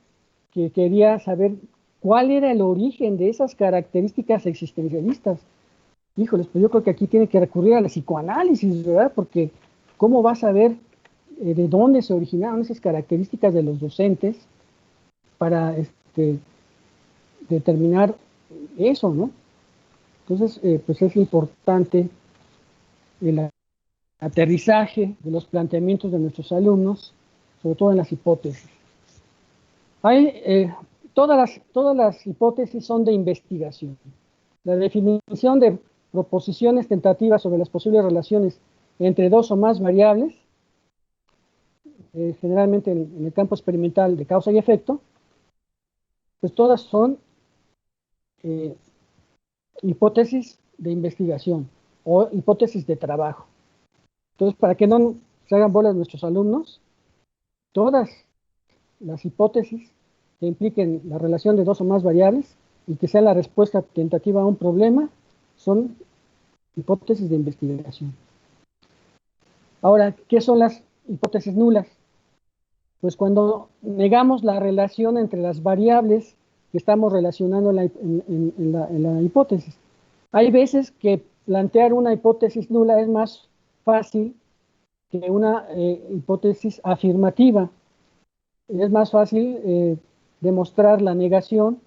que quería saber cuál era el origen de esas características existencialistas. Híjoles, pues yo creo que aquí tiene que recurrir al psicoanálisis, ¿verdad? Porque ¿cómo vas a ver de dónde se originaron esas características de los docentes para determinar eso, ¿no? Entonces, pues es importante el aterrizaje de los planteamientos de nuestros alumnos, sobre todo en las hipótesis. Todas las hipótesis son de investigación. La definición de proposiciones tentativas sobre las posibles relaciones entre dos o más variables, generalmente en el campo experimental de causa y efecto, pues todas son hipótesis de investigación o hipótesis de trabajo. Entonces, para que no se hagan bolas nuestros alumnos, todas las hipótesis que impliquen la relación de dos o más variables y que sea la respuesta tentativa a un problema son hipótesis de investigación. Ahora, ¿qué son las hipótesis nulas? Pues cuando negamos la relación entre las variables que estamos relacionando en la hipótesis. Hay veces que plantear una hipótesis nula es más fácil que una hipótesis afirmativa. Es más fácil demostrar la negación,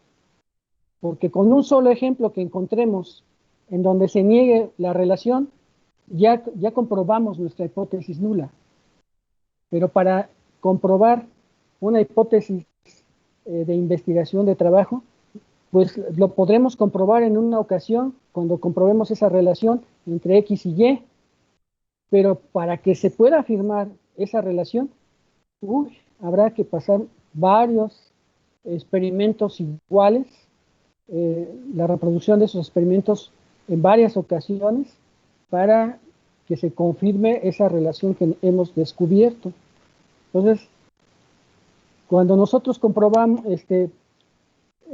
porque con un solo ejemplo que encontremos en donde se niegue la relación, ya comprobamos nuestra hipótesis nula. Pero para comprobar una hipótesis de investigación de trabajo, pues lo podremos comprobar en una ocasión cuando comprobemos esa relación entre X y Y. pero para que se pueda afirmar esa relación, habrá que pasar varios experimentos iguales, la reproducción de esos experimentos en varias ocasiones para que se confirme esa relación que hemos descubierto. Entonces, cuando nosotros comprobamos,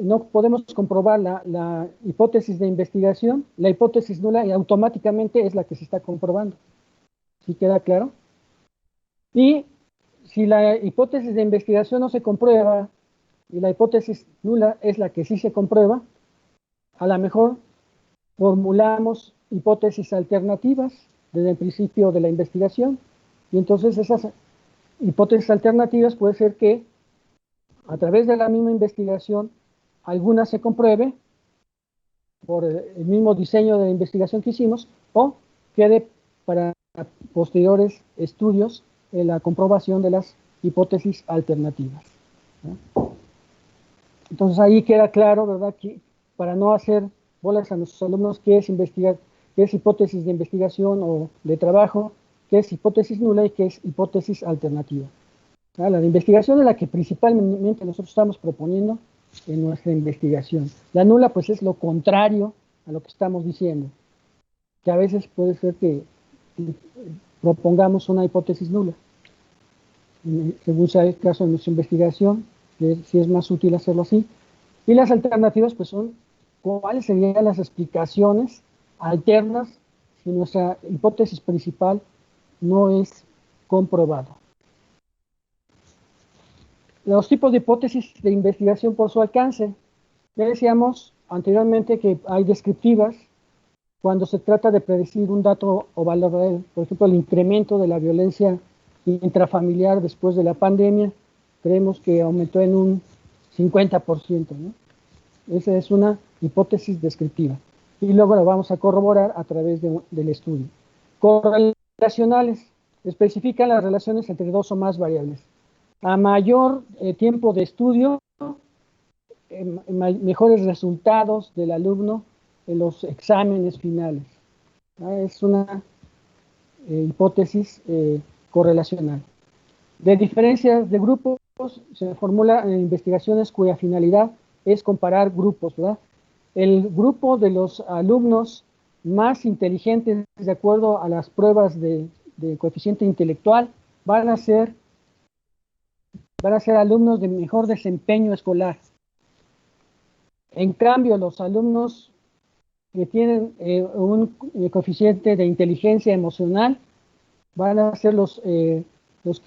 no podemos comprobar la hipótesis de investigación, la hipótesis nula automáticamente es la que se está comprobando. ¿Sí queda claro? Y si la hipótesis de investigación no se comprueba y la hipótesis nula es la que sí se comprueba, a lo mejor formulamos hipótesis alternativas desde el principio de la investigación, y entonces esas hipótesis alternativas puede ser que a través de la misma investigación alguna se compruebe por el mismo diseño de la investigación que hicimos, o quede para posteriores estudios en la comprobación de las hipótesis alternativas, ¿no? Entonces ahí queda claro, ¿verdad?, que para no hacer bolas a nuestros alumnos qué es investigar, qué es hipótesis de investigación o de trabajo, qué es hipótesis nula y qué es hipótesis alternativa. ¿Ah? La de investigación es la que principalmente nosotros estamos proponiendo en nuestra investigación. La nula pues es lo contrario a lo que estamos diciendo, que a veces puede ser que propongamos una hipótesis nula, según sea el caso de nuestra investigación, que si es más útil hacerlo así. Y las alternativas pues son cuáles serían las explicaciones alternas si nuestra hipótesis principal no es comprobada. Los tipos de hipótesis de investigación por su alcance. Ya decíamos anteriormente que hay descriptivas cuando se trata de predecir un dato o valor real. Por ejemplo, el incremento de la violencia intrafamiliar después de la pandemia, creemos que aumentó en un 50%, ¿no? Esa es una hipótesis descriptiva. Y luego la vamos a corroborar a través del estudio. Correlacionales. Especifican las relaciones entre dos o más variables. A mayor tiempo de estudio, mejores resultados del alumno en los exámenes finales. Es una hipótesis correlacional. De diferencias de grupos, se formula en investigaciones cuya finalidad es comparar grupos, ¿verdad? El grupo de los alumnos más inteligentes, de acuerdo a las pruebas de coeficiente intelectual, van a ser alumnos de mejor desempeño escolar. En cambio, los alumnos que tienen un coeficiente de inteligencia emocional van a ser los que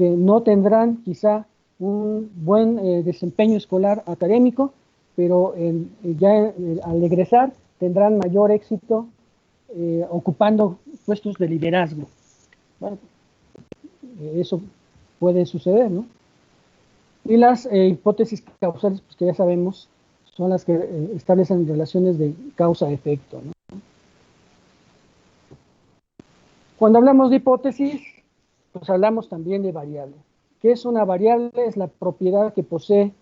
no tendrán quizá un buen desempeño escolar académico, pero al egresar tendrán mayor éxito ocupando puestos de liderazgo. Bueno, eso puede suceder, ¿no? Y las hipótesis causales, pues que ya sabemos, son las que establecen relaciones de causa-efecto, ¿no? Cuando hablamos de hipótesis, pues hablamos también de variable. ¿Qué es una variable? Es la propiedad que posee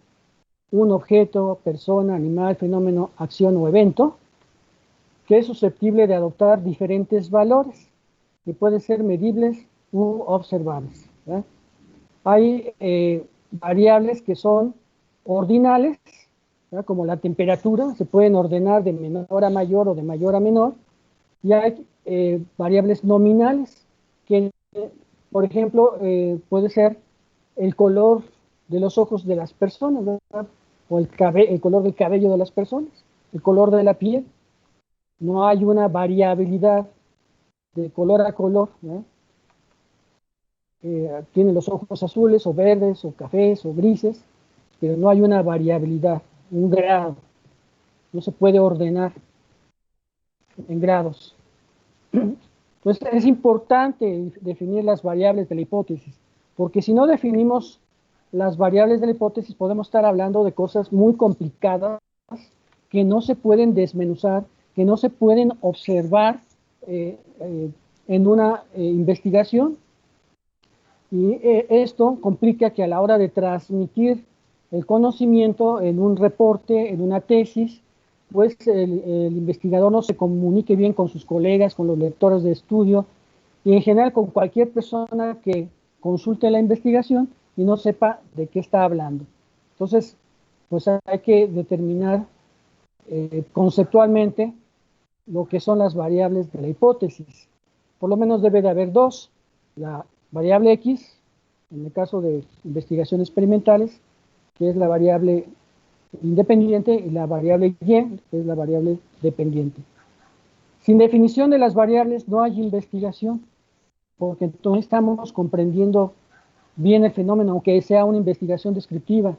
un objeto, persona, animal, fenómeno, acción o evento, que es susceptible de adoptar diferentes valores, que pueden ser medibles u observables, ¿verdad? Hay variables que son ordinales, ¿verdad?, como la temperatura, se pueden ordenar de menor a mayor o de mayor a menor, y hay variables nominales, que por ejemplo puede ser el color de los ojos de las personas, ¿verdad?, o el color del cabello de las personas, el color de la piel. No hay una variabilidad de color a color, ¿no? Tiene los ojos azules o verdes o cafés o grises, pero no hay una variabilidad, un grado. No se puede ordenar en grados. Entonces es importante definir las variables de la hipótesis, porque si no definimos las variables de la hipótesis podemos estar hablando de cosas muy complicadas que no se pueden desmenuzar, que no se pueden observar en una investigación. Y esto complica que a la hora de transmitir el conocimiento en un reporte, en una tesis, pues el investigador no se comunique bien con sus colegas, con los lectores de estudio, y en general con cualquier persona que consulte la investigación y no sepa de qué está hablando. Entonces, pues hay que determinar conceptualmente lo que son las variables de la hipótesis. Por lo menos debe de haber dos: la variable X, en el caso de investigaciones experimentales, que es la variable independiente, y la variable Y, que es la variable dependiente. Sin definición de las variables no hay investigación, porque no estamos comprendiendo bien el fenómeno, aunque sea una investigación descriptiva.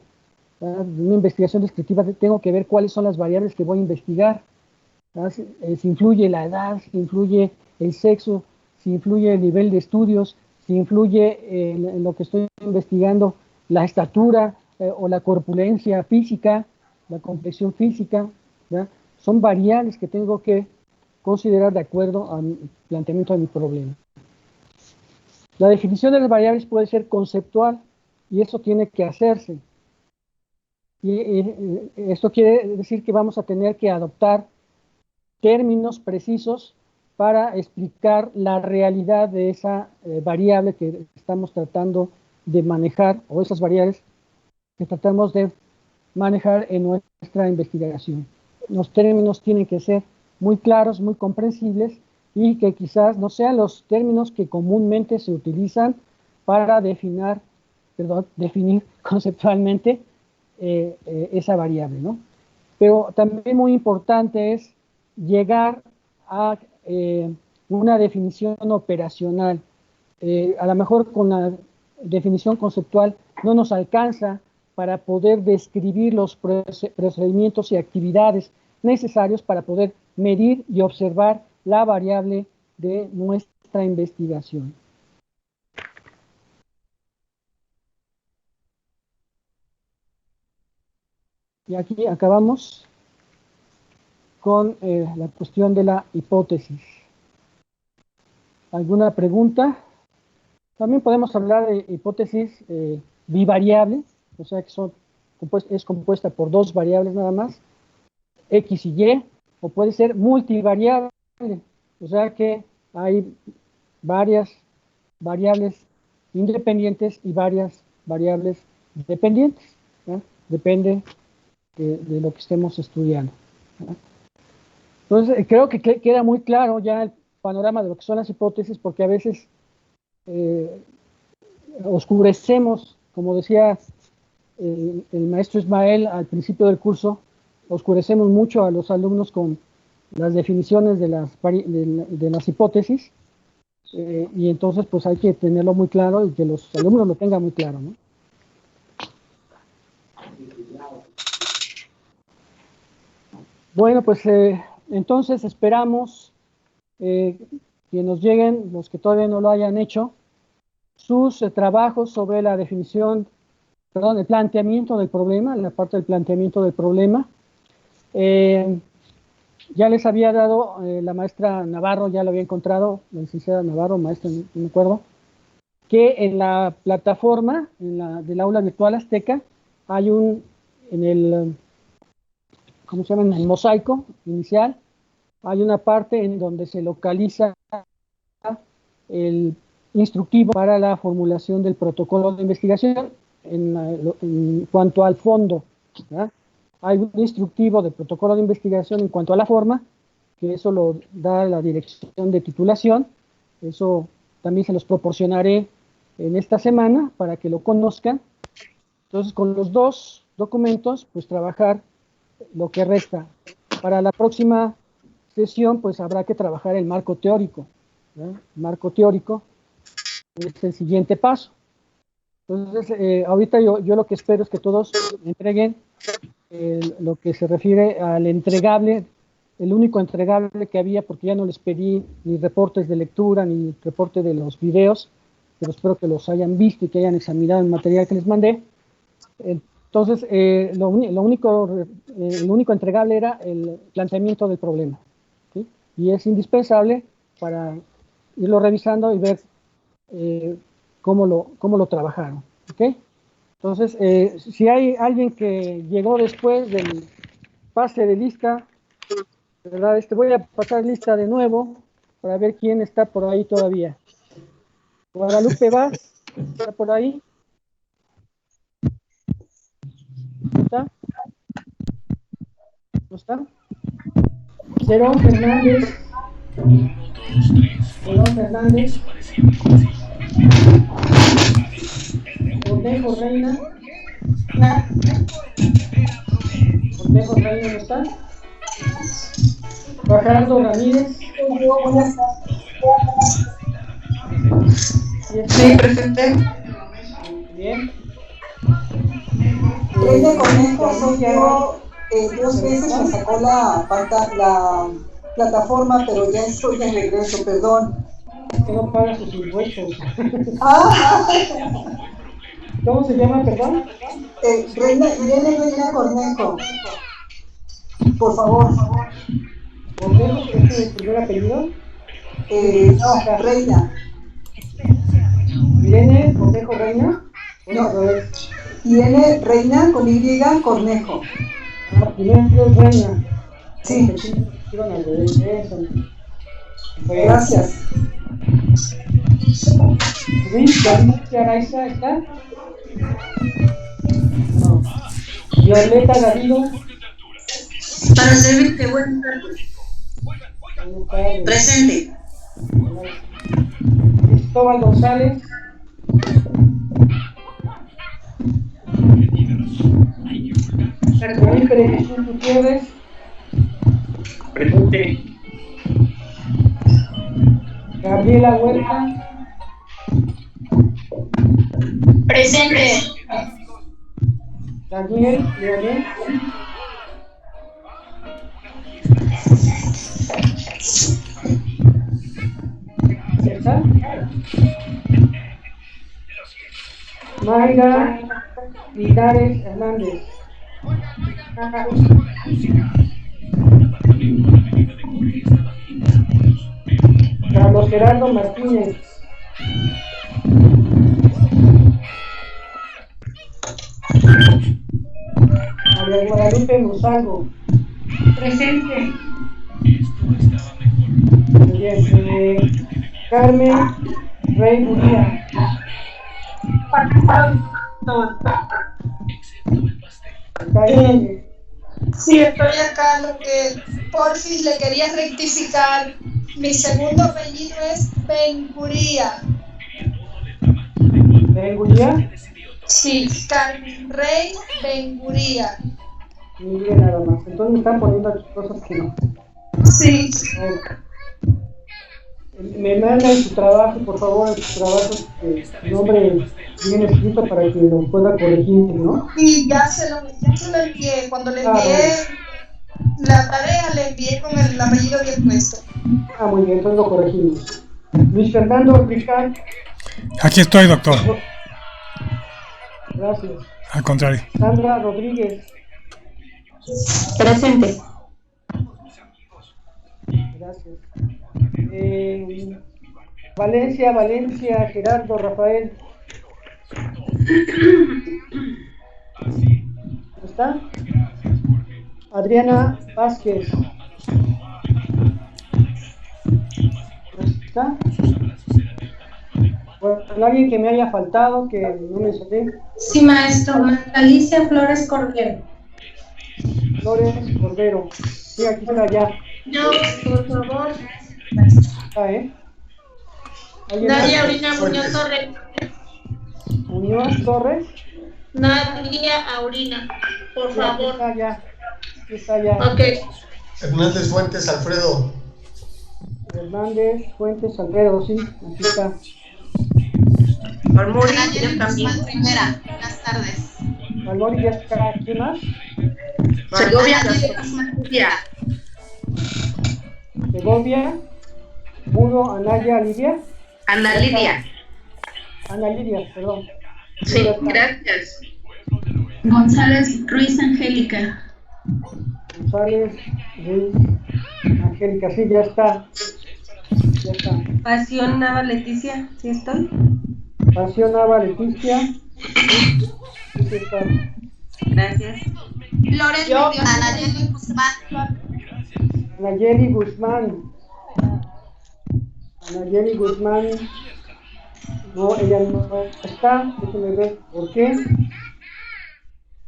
Una investigación descriptiva tengo que ver cuáles son las variables que voy a investigar. Si influye la edad, si influye el sexo, si influye el nivel de estudios, si influye en lo que estoy investigando la estatura o la corpulencia física, la complexión física, ¿verdad? Son variables que tengo que considerar de acuerdo al planteamiento de mi problema. La definición de las variables puede ser conceptual y eso tiene que hacerse. Y esto quiere decir que vamos a tener que adoptar términos precisos para explicar la realidad de esa variable que estamos tratando de manejar, o esas variables que tratamos de manejar en nuestra investigación. Los términos tienen que ser muy claros, muy comprensibles, y que quizás no sean los términos que comúnmente se utilizan para definir conceptualmente esa variable, ¿no? Pero también muy importante es llegar a una definición operacional. A lo mejor con la definición conceptual no nos alcanza para poder describir los procedimientos y actividades necesarios para poder medir y observar la variable de nuestra investigación. Y aquí acabamos con la cuestión de la hipótesis. ¿Alguna pregunta? También podemos hablar de hipótesis bivariable, o sea que es compuesta por dos variables nada más, X y Y, o puede ser multivariable, o sea que hay varias variables independientes y varias variables dependientes, ¿no? Depende de lo que estemos estudiando, ¿no? Entonces, creo que queda muy claro ya el panorama de lo que son las hipótesis, porque a veces oscurecemos, como decía el maestro Ismael al principio del curso, oscurecemos mucho a los alumnos con las definiciones de las hipótesis, y entonces pues hay que tenerlo muy claro y que los alumnos lo tengan muy claro, ¿no? Bueno, pues entonces esperamos que nos lleguen, los que todavía no lo hayan hecho, sus trabajos sobre la definición, perdón, el planteamiento del problema, la parte del planteamiento del problema. Ya les había dado, la maestra Navarro ya lo había encontrado, la licenciada Navarro, maestra, no me acuerdo, que en la plataforma del aula virtual Azteca hay ¿cómo se llama? En el mosaico inicial, hay una parte en donde se localiza el instructivo para la formulación del protocolo de investigación en cuanto al fondo, ¿verdad? Hay un instructivo de protocolo de investigación en cuanto a la forma, que eso lo da la dirección de titulación. Eso también se los proporcionaré en esta semana para que lo conozcan. Entonces, con los dos documentos, pues trabajar lo que resta. Para la próxima sesión, pues habrá que trabajar el marco teórico, ¿verdad? El marco teórico es el siguiente paso. Entonces, ahorita yo lo que espero es que todos entreguen lo que se refiere al entregable, el único entregable que había, porque ya no les pedí ni reportes de lectura ni reporte de los videos, pero espero que los hayan visto y que hayan examinado el material que les mandé. Entonces, el único entregable era el planteamiento del problema, ¿sí? Y es indispensable para irlo revisando y ver cómo lo trabajaron, ¿ok? Entonces, si hay alguien que llegó después del pase de lista, ¿verdad? Voy a pasar lista de nuevo para ver quién está por ahí todavía. Guadalupe Vaz, ¿está por ahí? ¿No está? ¿No está? Cerón Fernández. Cerón Fernández. Cornejo Reina. Cornejo Reina, ¿no está? Fajardo Ramírez. Sí, presente. Bien. Reina Cornejo soy yo, 2 veces me sacó la plataforma, pero ya estoy de regreso, perdón. Que no paga sus impuestos. Ah, ¿Cómo se llama, perdón? Reina Cornejo. Por favor. ¿Cornejo es el primer apellido? No, Reina. ¿Irene Cornejo Reina? No, tiene Reina con Y, Cornejo. Ah, primero es Reina. Sí. Gracias. Luis Galicia Araiza, ¿está? No. Violeta Garrido. Para servirte, buenas tardes. Presente. Cristóbal González. Felipe Jesús Gutiérrez. Presente. Gabriela Huerta. Presente. Daniel Leonel. ¿Está? Mayra Linares Hernández. Carlos Gerardo Martínez. María Guadalupe Monsalvo. Presente. Muy bien. Carmen Rey Muría. Sí, estoy acá. Lo que porfis le quería rectificar. Mi segundo apellido es Benguría. ¿Benguría? Sí, Carmen Rey Benguría. Muy bien, nada más. Entonces me están poniendo aquí cosas que no. Sí. Me mandan su trabajo, por favor, su trabajo, su nombre bien escrito para que lo pueda corregir, ¿no? Y ya se lo envié. Cuando le envié la tarea, le envié con el apellido bien puesto. Ah, muy bien, entonces lo corregimos. Luis Fernando Ricard. Aquí estoy, doctor. Gracias. Al contrario. Sandra Rodríguez. Presente. Gracias. Valencia, Gerardo Rafael. ¿Está? Adriana Vázquez. ¿Está? Bueno, alguien que me haya faltado, que no me mencioné. Sí, maestro. Alicia Flores Cordero. Flores Cordero. Sí, aquí está ya. Yo, por favor. Está, Nadia Aurina Muñoz Torres. Muñoz Torres. Nadia Aurina, por favor. Está ya. Está ya. Ok. Hernández Fuentes Alfredo. Hernández Fuentes Alfredo, sí, aquí está. Palmori, yo también. Rivera, buenas tardes. Palmori ya está. ¿Quién más? Segovia. Segovia. Muro Anaya Lidia. Ana Lidia. Ana Lidia, perdón. Sí, gracias. González Ruiz Angélica. González Ruiz Angélica, sí, ya está. Ya está. Pasión Nava Leticia, ¿sí estoy? Pasión Nava Leticia. Sí está. Gracias. Flores Anayeli Guzmán. Anayeli Guzmán. Anayeli Guzmán. No, ella no está. Déjenme ver por qué.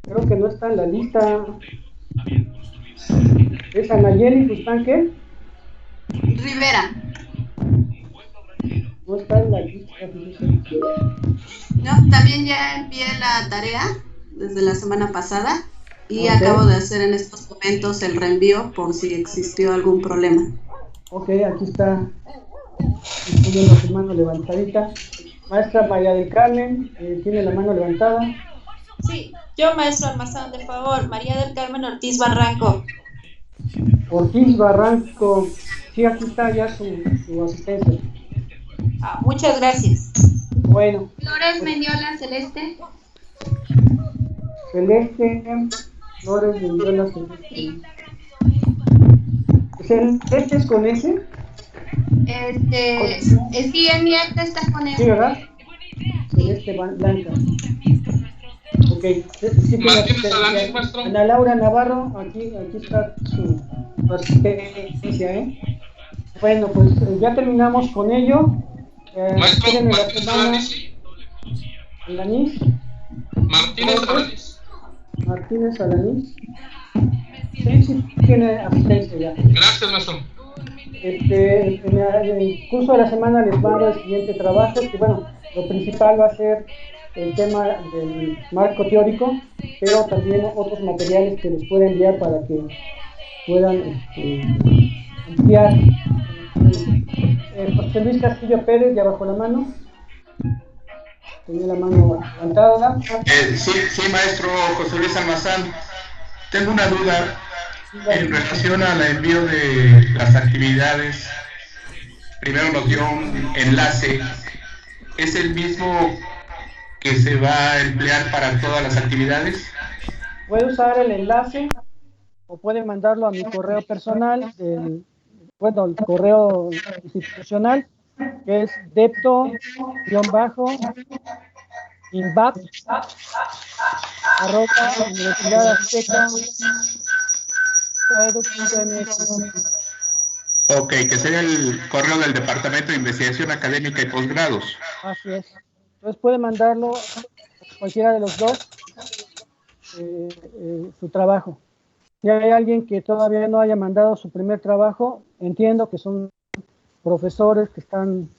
Creo que no está en la lista. ¿Es Anayeli Guzmán qué? Rivera. No está en la lista. No, también ya envié la tarea desde la semana pasada y acabo de hacer en estos momentos el reenvío por si existió algún problema. Ok, aquí está. Estoy viendo su mano levantadita. Maestra María del Carmen, tiene la mano levantada. Sí, yo, maestro Almazán, de favor. María del Carmen Ortiz Barranco. Ortiz Barranco. Sí, aquí está ya su asistencia. Muchas gracias. Bueno. Flores Mendiola Celeste. Celeste. Flores Mendiola Celeste. ¿Celeste es con S? Sí, en mi acta está con S. Sí, ¿verdad? Celeste Blanca. Ok. Sí, Ana Laura Navarro, aquí está su asistencia, ¿eh? Bueno, pues ya terminamos con ello. ¿Quieren la semana? ¿Alanís? Martínez Alanís. Sí, tiene asistencia ya. Gracias, maestro. En el curso de la semana les mando el siguiente trabajo, que bueno, lo principal va a ser el tema del marco teórico, pero también otros materiales que les pueda enviar para que puedan ampliar. José Luis Castillo Pérez, ya bajo la mano. Tenía la mano levantada. Sí, maestro José Luis Almazán. Tengo una duda en relación al envío de las actividades. Primero nos dio un enlace. ¿Es el mismo que se va a emplear para todas las actividades? Puede usar el enlace o puede mandarlo a mi correo personal, el correo institucional, que es depto-invap@universidadazteca.edu.mx. Ok, que sería el correo del Departamento de Investigación Académica y Posgrados. Así es. Entonces puede mandarlo cualquiera de los dos, su trabajo. Si hay alguien que todavía no haya mandado su primer trabajo, entiendo que son profesores que están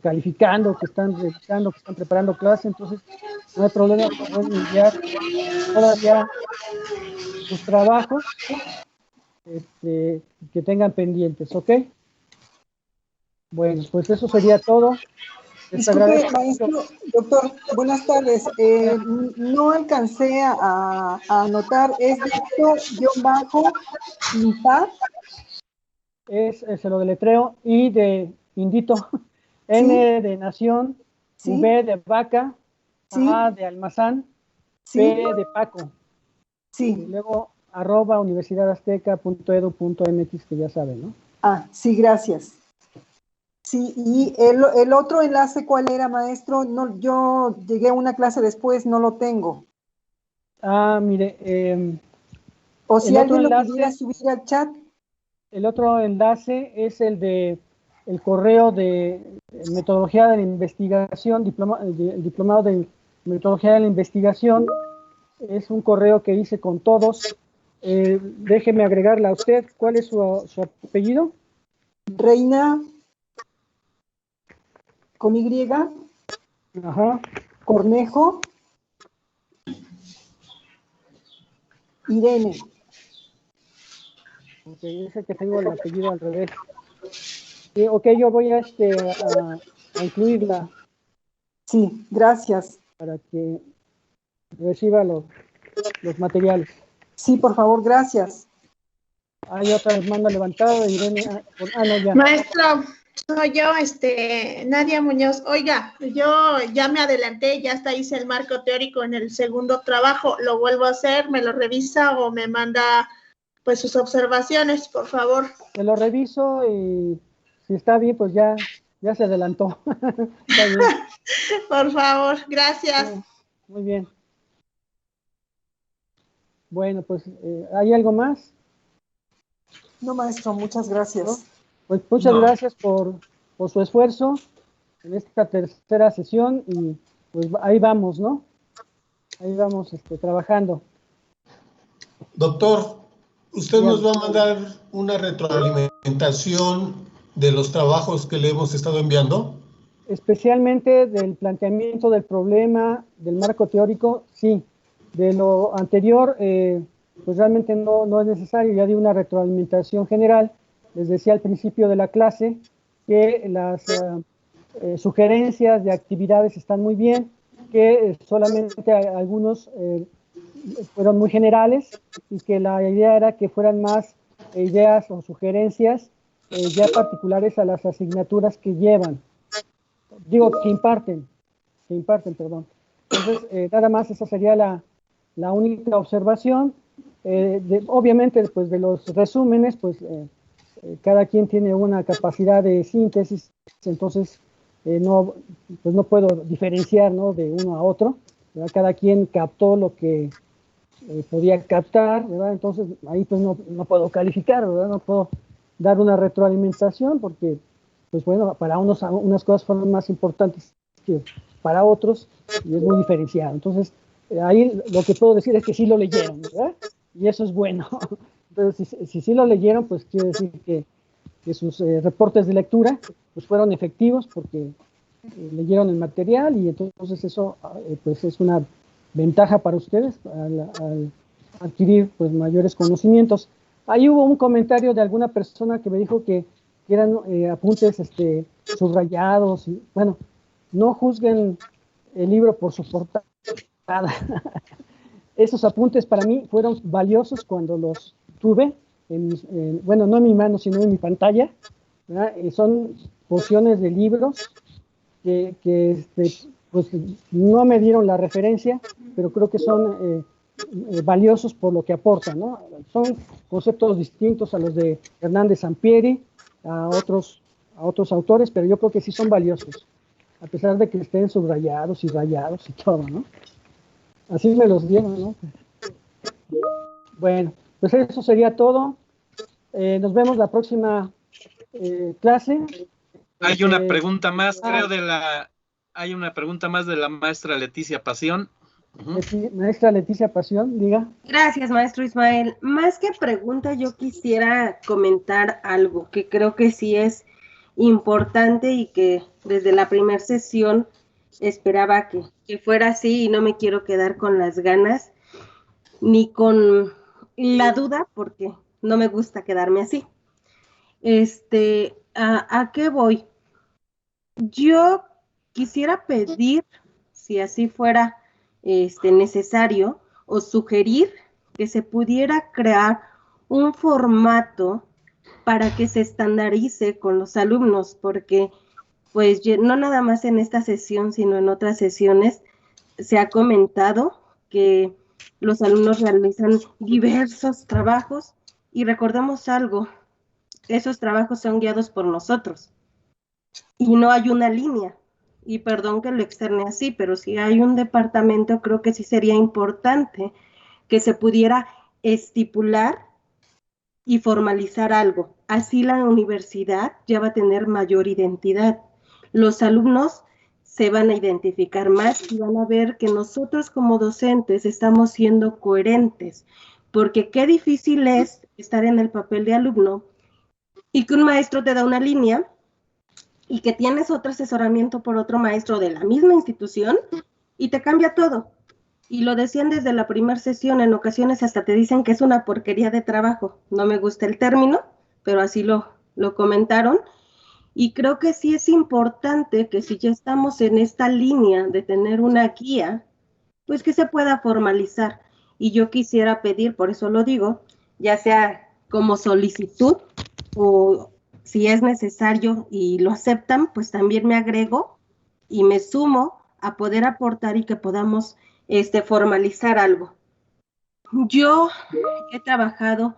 calificando, que están revisando, que están preparando clases, entonces no hay problema, pueden enviar todavía sus trabajos que tengan pendientes, ¿ok? Bueno, pues eso sería todo. Disculpe, maestro, doctor, buenas tardes. No alcancé a anotar, ¿es depto-invap? Se lo deletreo, I de Indito, N de Nación, V de Vaca, A de Almazán, P de Paco. Y luego @universidadazteca.edu.mx, que ya saben, ¿no? Sí, gracias. Sí, y el otro enlace, ¿cuál era, maestro? No, yo llegué a una clase después, no lo tengo. Mire, o si alguien lo pudiera subir al chat. El otro enlace es el de el correo de metodología de la investigación, el diplomado de metodología de la investigación. Es un correo que hice con todos. Déjeme agregarla a usted. ¿Cuál es su apellido? Reina con Y. Ajá. Cornejo. Irene. Ok, es que tengo el apellido al revés. Ok, yo voy a incluirla. Sí, gracias. Para que reciba los materiales. Sí, por favor, gracias. Hay otra mano levantada, Irene. No, ya. Maestro, soy yo, Nadia Muñoz. Oiga, yo ya me adelanté, ya hasta hice el marco teórico en el segundo trabajo. ¿Lo vuelvo a hacer? ¿Me lo revisa o me manda pues sus observaciones, por favor? Te lo reviso y si está bien, pues ya se adelantó. Está bien. Por favor, gracias. Muy bien. Bueno, pues, ¿hay algo más? No, maestro, muchas gracias. ¿No? Pues muchas gracias por su esfuerzo. en esta tercera sesión y pues ahí vamos, ¿no? Ahí vamos trabajando. Doctor, usted nos va a mandar una retroalimentación de los trabajos que le hemos estado enviando. Especialmente del planteamiento del problema, del marco teórico, sí. De lo anterior, pues realmente no es necesario, ya di una retroalimentación general. Les decía al principio de la clase que las sugerencias de actividades están muy bien, que solamente algunos fueron muy generales y que la idea era que fueran más ideas o sugerencias ya particulares a las asignaturas que llevan. Digo, que imparten, perdón. Entonces, nada más esa sería la única observación. Obviamente, pues de los resúmenes, pues cada quien tiene una capacidad de síntesis, entonces no puedo diferenciar, ¿no?, de uno a otro, ¿verdad? Cada quien captó lo que podía captar, ¿verdad? Entonces ahí pues no puedo calificar, ¿verdad? No puedo dar una retroalimentación porque, pues bueno, para unas cosas fueron más importantes que para otros y es muy diferenciado. Entonces, ahí lo que puedo decir es que sí lo leyeron, ¿verdad? Y eso es bueno. Entonces, si sí lo leyeron, pues quiere decir que sus reportes de lectura pues fueron efectivos porque leyeron el material y entonces eso pues es una ventaja para ustedes al adquirir pues mayores conocimientos. Ahí hubo un comentario de alguna persona que me dijo que eran apuntes subrayados. Y, bueno, no juzguen el libro por su portada. Esos apuntes para mí fueron valiosos cuando los tuve, bueno, no en mi mano, sino en mi pantalla, ¿verdad? Son porciones de libros que pues no me dieron la referencia, pero creo que son valiosos por lo que aportan, ¿no? Son conceptos distintos a los de Hernández Sampieri, a otros autores, pero yo creo que sí son valiosos, a pesar de que estén subrayados y rayados y todo, ¿no? Así me los dieron, ¿no? Bueno, pues eso sería todo. Nos vemos la próxima clase. Hay una pregunta más, creo, hay una pregunta más de la maestra Leticia Pasión. Maestra Leticia Pasión, diga. Gracias, maestro Ismael. Más que pregunta, yo quisiera comentar algo que creo que sí es importante y que desde la primera sesión esperaba que fuera así y no me quiero quedar con las ganas ni con la duda porque no me gusta quedarme así. ¿A qué voy? Yo quisiera pedir, si así fuera necesario, o sugerir que se pudiera crear un formato para que se estandarice con los alumnos, porque pues no nada más en esta sesión, sino en otras sesiones se ha comentado que los alumnos realizan diversos trabajos y recordemos algo, esos trabajos son guiados por nosotros y no hay una línea. Y perdón que lo externe así, pero si hay un departamento, creo que sí sería importante que se pudiera estipular y formalizar algo. Así la universidad ya va a tener mayor identidad. Los alumnos se van a identificar más y van a ver que nosotros como docentes estamos siendo coherentes, porque qué difícil es estar en el papel de alumno y que un maestro te da una línea y que tienes otro asesoramiento por otro maestro de la misma institución y te cambia todo. Y lo decían desde la primera sesión, en ocasiones hasta te dicen que es una porquería de trabajo. No me gusta el término, pero así lo comentaron. Y creo que sí es importante que si ya estamos en esta línea de tener una guía, pues que se pueda formalizar. Y yo quisiera pedir, por eso lo digo, ya sea como solicitud o si es necesario y lo aceptan, pues también me agrego y me sumo a poder aportar y que podamos formalizar algo. Yo he trabajado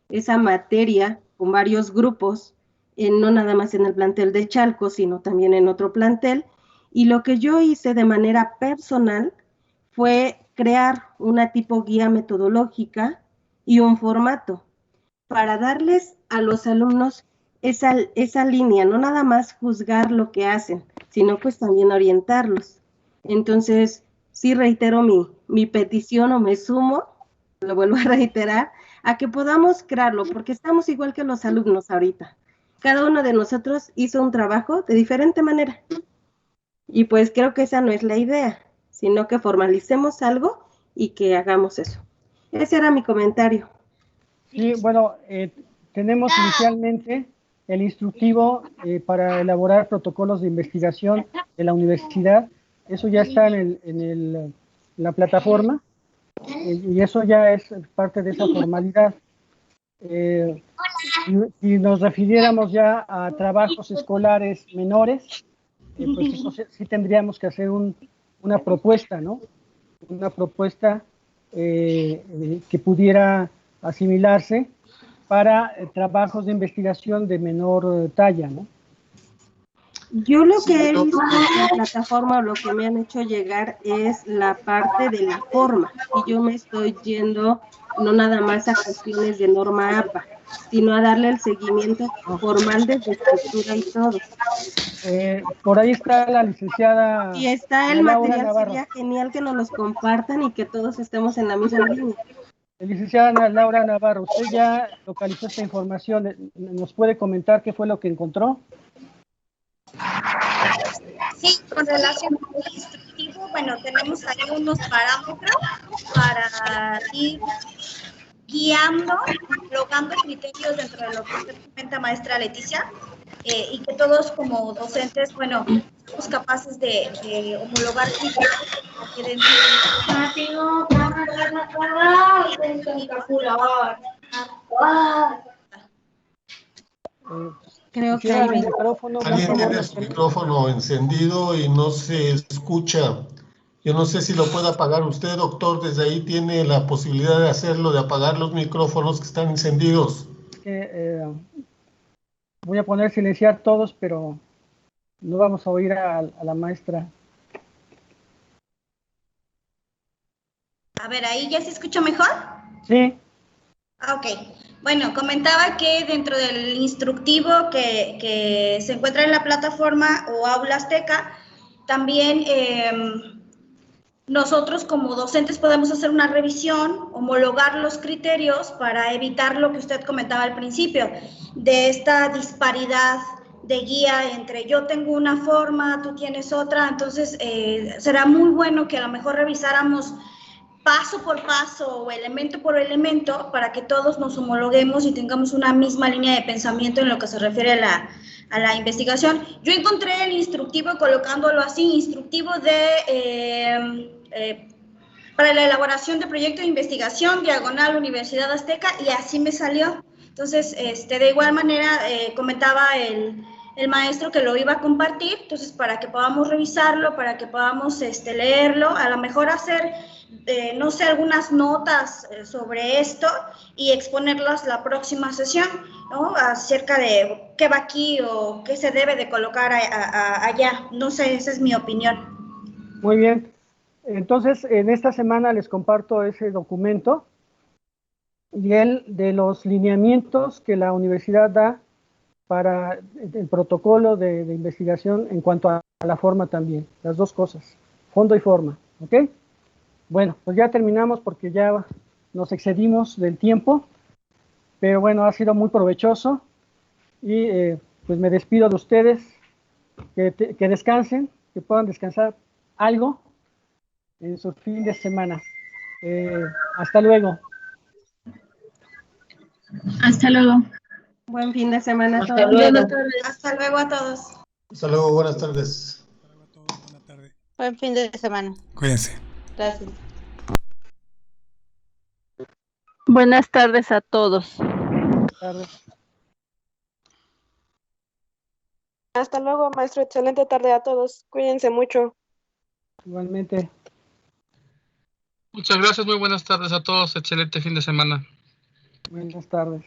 esa materia con varios grupos, no nada más en el plantel de Chalco, sino también en otro plantel, y lo que yo hice de manera personal fue crear una tipo guía metodológica y un formato para darles a los alumnos esa línea, no nada más juzgar lo que hacen, sino pues también orientarlos. Entonces, sí reitero mi petición o me sumo, lo vuelvo a reiterar, a que podamos crearlo, porque estamos igual que los alumnos ahorita. Cada uno de nosotros hizo un trabajo de diferente manera. Y pues creo que esa no es la idea, sino que formalicemos algo y que hagamos eso. Ese era mi comentario. Sí, bueno, tenemos inicialmente el instructivo para elaborar protocolos de investigación de la universidad. Eso ya está en la plataforma y eso ya es parte de esa formalidad. Si nos refiriéramos ya a trabajos escolares menores, pues eso sí tendríamos que hacer una propuesta, ¿no? Una propuesta que pudiera asimilarse para trabajos de investigación de menor talla, ¿no? Yo lo que he visto en la plataforma, lo que me han hecho llegar es la parte de la forma, y yo me estoy yendo no nada más a cuestiones de norma APA, sino a darle el seguimiento formal desde estructura y todo. Por ahí está la licenciada. Y está el material, sería genial que nos los compartan y que todos estemos en la misma línea. Licenciada Laura Navarro, usted ya localizó esta información, ¿nos puede comentar qué fue lo que encontró? Sí, con relación al instructivo, bueno, tenemos ahí unos parámetros para ir guiando, logrando criterios dentro de lo que usted comenta, maestra Leticia, y que todos como docentes, bueno, somos capaces de homologar criterios que creo que alguien tiene su micrófono encendido y no se escucha. Yo no sé si lo puede apagar usted, doctor. Desde ahí tiene la posibilidad de hacerlo, de apagar los micrófonos que están encendidos. Voy a poner silenciar todos, pero no vamos a oír a la maestra. A ver, ¿ahí ya se escucha mejor? Sí. Ok. Bueno, comentaba que dentro del instructivo que se encuentra en la plataforma o Aula Azteca, también nosotros como docentes podemos hacer una revisión, homologar los criterios para evitar lo que usted comentaba al principio, de esta disparidad de guía entre yo tengo una forma, tú tienes otra. Entonces será muy bueno que a lo mejor revisáramos paso por paso o elemento por elemento para que todos nos homologuemos y tengamos una misma línea de pensamiento en lo que se refiere a la investigación. Yo encontré el instructivo, colocándolo así, instructivo para la elaboración de proyecto de investigación, diagonal Universidad Azteca, y así me salió. Entonces, de igual manera, comentaba el maestro que lo iba a compartir, entonces para que podamos revisarlo, para que podamos leerlo, a lo mejor hacer, no sé, algunas notas sobre esto y exponerlas la próxima sesión, ¿no? Acerca de qué va aquí o qué se debe de colocar allá. No sé, esa es mi opinión. Muy bien. Entonces, en esta semana les comparto ese documento y el de los lineamientos que la universidad da para el protocolo de investigación en cuanto a la forma también, las dos cosas, fondo y forma, ¿ok? Bueno, pues ya terminamos porque ya nos excedimos del tiempo, pero bueno, ha sido muy provechoso y pues me despido de ustedes, que descansen, que puedan descansar algo en su fin de semana. Hasta luego. Hasta luego. Buen fin de semana a todos. Hasta luego a todos. Hasta luego, buenas tardes. Buen fin de semana. Cuídense. Gracias. Buenas tardes a todos. Buenas tardes. Hasta luego, maestro. Excelente tarde a todos. Cuídense mucho. Igualmente. Muchas gracias, muy buenas tardes a todos. Excelente fin de semana. Buenas tardes.